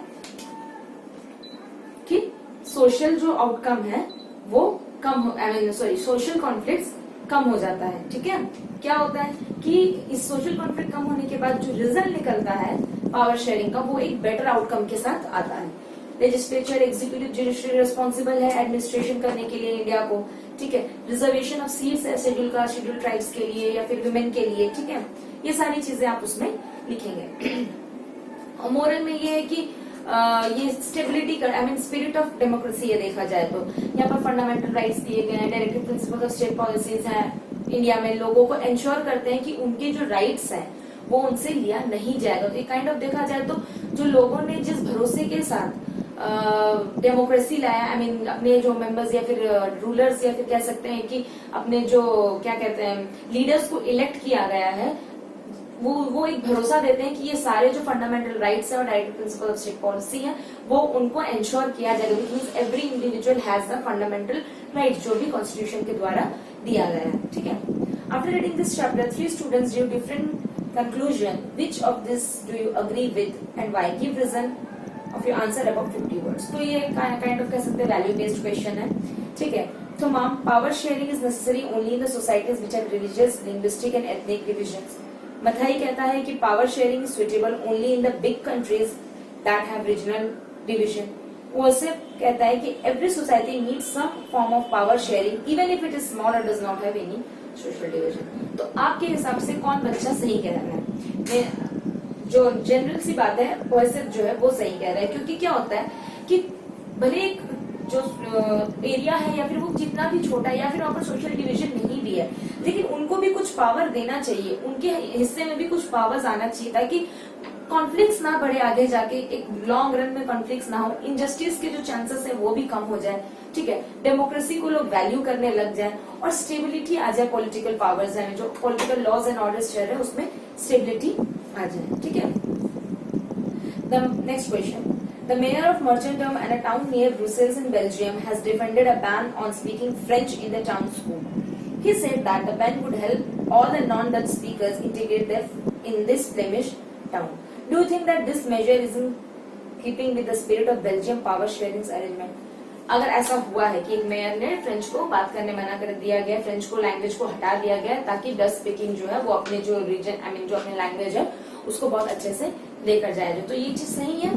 कि सोशल जो आउटकम है वो कम, I mean sorry social conflict कम हो जाता है। ठीक है। क्या होता है कि इस सोशल कॉन्फ्लिक्ट कम होने के बाद जो रिजल्ट निकलता है पावर शेयरिंग का, वो एक बेटर आउटकम के साथ आता है। लेजिस्लेचर, एग्जीक्यूटिव, जुडिशरी रिस्पॉन्सिबल है एडमिनिस्ट्रेशन करने के लिए इंडिया को। ठीक है। रिजर्वेशन ऑफ सीट्स है शेड्यूल कास्ट, शेड्यूल ट्राइब्स के लिए या फिर वुमेन के लिए। ठीक है। ये सारी चीजें आप उसमें लिखेंगे। और मोरल में ये है कि ये स्टेबिलिटी का, I mean spirit of democracy है देखा जाए तो। यहाँ पर फंडामेंटल राइट्स दिए गए हैं, directive principle of state policies हैं इंडिया में, लोगों को इंश्योर करते हैं कि उनके जो राइट्स हैं वो उनसे लिया नहीं जाएगा। तो ये काइंड ऑफ देखा जाए तो जो लोगों ने जिस भरोसे के साथ डेमोक्रेसी लाया, आई मीन अपने जो मेंबर्स या फिर रूलर्स या फिर कह सकते हैं कि अपने जो क्या कहते हैं लीडर्स को इलेक्ट किया गया है, वो एक भरोसा देते हैं कि ये सारे जो फंडामेंटल राइट्स है और directive principle of state policy है वो उनको एंश्योर किया जाएगा। Which means every individual has the fundamental rights जो भी कॉन्स्टिट्यूशन के द्वारा दिया गया है। ठीक है। After reading this chapter, 3 students drew different conclusion, which of this do you agree with and why, give reason of your answer about 50 words. तो ये काइंड ऑफ कह सकते हैं वैल्यू बेस्ड क्वेश्चन है। ठीक है। तो ma'am, power sharing is necessary only in the societies which have religious, linguistic and ethnic divisions. Mathai कहता है कि power sharing is suitable only in the big countries that have regional division. वो ऐसे कहता है कि every society needs some form of power sharing even if it is small और does not have any social division. तो आपके हिसाब से कौन बच्चा सही कह रहा है? जो जनरल सी बात है वैसे जो है वो सही कह रहा है, क्योंकि क्या होता है कि भले एक जो एरिया है या फिर वो जितना भी छोटा है या फिर वहां पर सोशल डिवीजन नहीं भी है, लेकिन उनको भी कुछ पावर देना चाहिए, उनके हिस्से में भी कुछ पावर्स आना चाहिए ताकि कॉन्फ्लिक्ट्स ना बढ़े आगे जाके, एक लॉन्ग रन में कॉन्फ्लिक्ट्स ना हो, इनजस्टिस के जो चांसेस है वो भी कम हो जाए। ठीक है। डेमोक्रेसी को लोग वैल्यू करने लग जाए और स्टेबिलिटी आ जाए, पॉलिटिकल पावर्स है जो पॉलिटिकल लॉज एंड ऑर्डर्स चल रहे हैं उसमें स्टेबिलिटी आ जाए। ठीक है। The next question, the mayor of Merchandom and a town near Brussels in Belgium has defended a ban on speaking French in the town school. He said that the ban would help all the non-Dutch speakers integrate in this Flemish town. Do you think that this measure is in keeping with the spirit of Belgium power sharing arrangement? अगर ऐसा हुआ है कि एक mayor ने French को बात करने मना कर दिया गया, फ्रेंच को लैंग्वेज को हटा दिया गया ताकि डच स्पीकिंग जो है वो अपने जो रीजन, आई मीन जो अपने लैंग्वेज है उसको बहुत अच्छे से लेकर जाएगा, तो ये चीज सही है।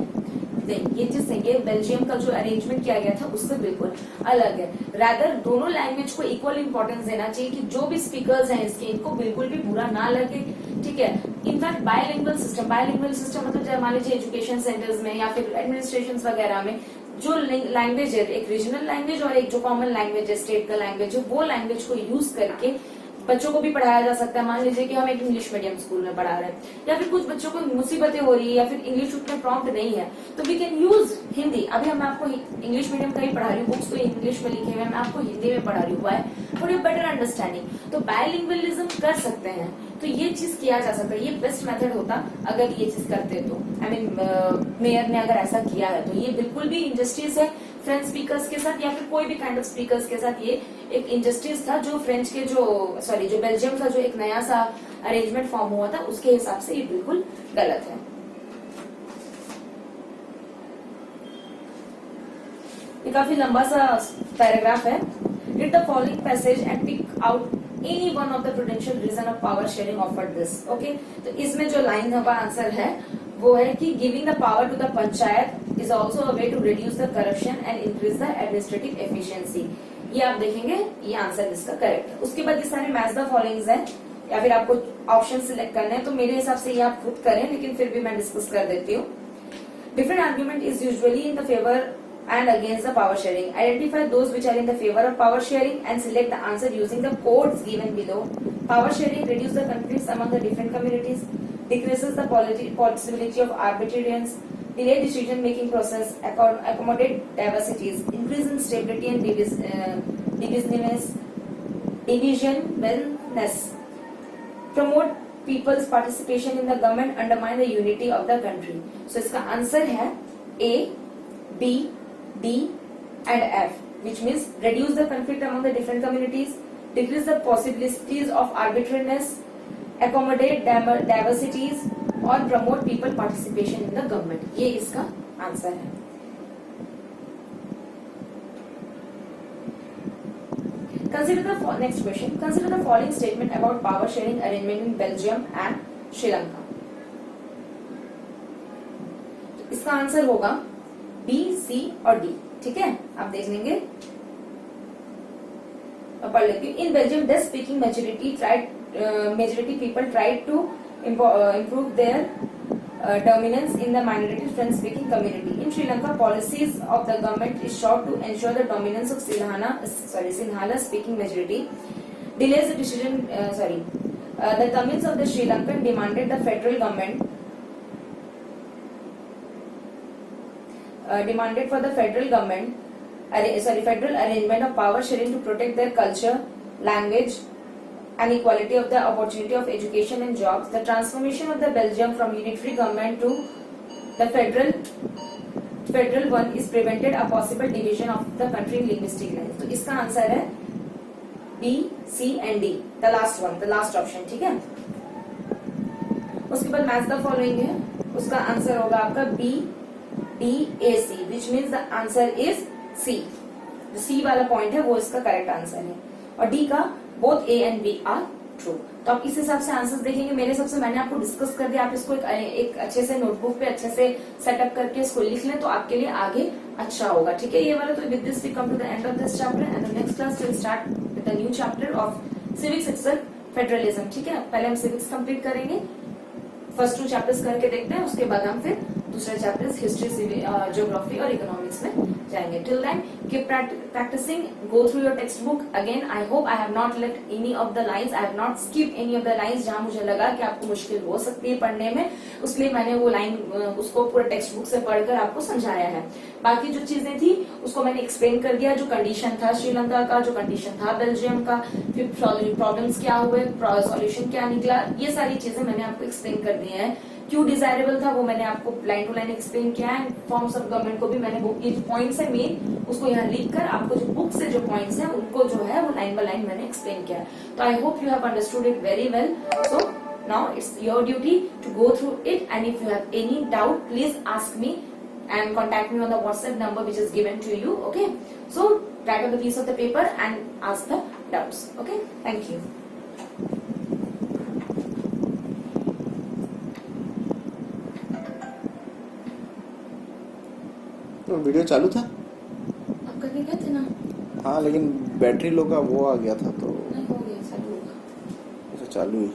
ये चीज सही है। बेल्जियम का जो अरेंजमेंट किया गया था उससे बिल्कुल अलग है। रादर दोनों लैंग्वेज को इक्वल इंपॉर्टेंस देना चाहिए कि जो भी स्पीकर्स हैं इसके, इनको बिल्कुल भी बुरा ना लगे। ठीक है। इनफैक्ट बायलिंगुअल सिस्टम मतलब जब मान लीजिए एजुकेशन सेंटर्स में या फिर एडमिनिस्ट्रेशन वगैरह में जो लैंग्वेज है, एक रीजनल लैंग्वेज और एक जो कॉमन लैंग्वेज है, स्टेट का लैंग्वेज है, वो लैंग्वेज को यूज करके बच्चों को भी पढ़ाया जा सकता है। मान लीजिए कि हम एक इंग्लिश मीडियम स्कूल में पढ़ा रहे हैं या फिर कुछ बच्चों को मुसीबतें हो रही है या फिर इंग्लिश उतने प्रॉम्प्ट नहीं है, तो वी कैन यूज हिंदी। अभी मैं आपको इंग्लिश मीडियम का ही पढ़ा रही हूँ, बुक्स तो इंग्लिश में लिखे हुए हैं, मैं आपको हिंदी में पढ़ा रही हूँ फॉर योर बेटर अंडरस्टैंडिंग। तो बायलिंगुअलिज्म कर सकते हैं, तो ये चीज किया जा सकता है। ये बेस्ट मेथड होता अगर ये चीज करते तो, आई मीन मेयर ने अगर ऐसा किया है तो ये बिल्कुल भी इंजस्टिस है फ्रेंच स्पीकर्स के साथ या फिर कोई भी काइंड ऑफ स्पीकर्स के साथ। ये एक इंजस्टिस था जो फ्रेंच के जो बेल्जियम का जो एक नया सा अरेंजमेंट फॉर्म हुआ था उसके हिसाब से ये बिल्कुल गलत है। ये काफी लंबा सा पैराग्राफ है। Read the following passage and pick out any one of the prudential reason of power sharing offered this. Okay, तो इसमें जो लाइन का आंसर है वो है कि giving the power to the panchayat is also a way to reduce the corruption and increase the administrative efficiency. ये आप देखेंगे, ये आंसर इसका करेक्ट है। उसके बाद ये सारे मैच द फॉलोइंग्स है या फिर आपको ऑप्शन सिलेक्ट करने हैं, तो मेरे हिसाब से ये आप खुद करें, लेकिन फिर भी मैं डिस्कस कर देती हूँ। Different argument is usually in the favour and against the power sharing. Identify those which are in the favor of power sharing and select the answer using the codes given below. Power sharing reduces the conflicts among the different communities, decreases the possibility of arbitrariness, delay decision making process, accommodate diversities, increase in stability and divisiveness, promote people's participation in the government, undermine the unity of the country. So इसका answer है A, B, D and F, which means reduce the conflict among the different communities, decrease the possibilities of arbitrariness, accommodate diversities और promote people participation in the government. ये इसका answer है. Consider the next question. Consider the following statement about power sharing arrangement in Belgium and Sri Lanka. इसका answer होगा B, C और D. ठीक है, आप देख लेंगे और पढ़ लेती हूँ. In Belgium, Dutch speaking majority people tried to improve their dominance in the minority French speaking community. In Sri Lanka, policies of the government is sought to ensure the dominance of Sinhala speaking majority. Delays the decision. The Tamils of the Sri Lankan demanded the federal government for the federal arrangement of power sharing to protect their culture, language, and equality of the opportunity of education and jobs. The transformation of the Belgium from unitary government to the federal one is prevented a possible division of the country in linguistic lines. तो इसका answer है B, C and D, the last option. ठीक है. उसके बाद match the following है. उसका answer होगा आपका B, D, A, C, which means the answer is C. जो C वाला पॉइंट है वो इसका करेक्ट आंसर है और D का both A and B are true. तो आप इस हिसाब से आंसर्स देखेंगे. मेरे हिसाब से मैंने आपको डिस्कस कर दिया. आप इसको एक अच्छे से नोटबुक पे अच्छे से सेटअप करके इसको लिख लें तो आपके लिए आगे अच्छा होगा. ठीक है, ये वाला. तो with this we come to the end of this chapter and the next class will start with the new chapter of civics itself, federalism. ठीक है, पहले हम सिविक्स कंप्लीट करेंगे. फर्स्ट 2 चैप्टर्स करके देखते हैं, उसके बाद हम फिर दूसरे चैप्टर्स हिस्ट्री, ज्योग्राफी और इकोनॉमिक्स में जाएंगे. Till then keep practising, go through your text book again. I hope I have not left any of the lines, I have not skip any of the lines जहां मुझे लगा कि आपको मुश्किल हो सकती है पढ़ने में, उसलिए मैंने वो लाइन उसको पूरा टेक्स्ट बुक से पढ़कर आपको समझाया है. बाकी जो चीजें थी उसको मैंने एक्सप्लेन कर दिया. जो कंडीशन था श्रीलंका का, जो कंडीशन था बेल्जियम का, फिर प्रॉब्लम्स क्या हुए, सॉल्यूशन क्या निकला, ये सारी चीजें मैंने आपको एक्सप्लेन कर दी है. क्यों डिजायरेबल था वो मैंने आपको लाइन टू लाइन एक्सप्लेन किया है. फॉर्म्स ऑफ गवर्नमेंट को भी मैंने ये जो पॉइंट्स है मेन उसको यहाँ लिख कर आपको जो बुक से जो पॉइंट्स हैं उनको जो है वो लाइन बाय लाइन मैंने एक्सप्लेन किया है. तो I hope you have understood it very well. So now it's your duty to go through it, and if you have any doubt please ask me and contact me on the WhatsApp number which is given to you. Okay, so write on the piece of the paper and ask the doubts. Okay, thank you. तो video चालू था, आप करके गए थे ना. हाँ, लेकिन बैटरी लो का वो आ गया था तो नहीं, हो गया, चालू होगा. चालू ही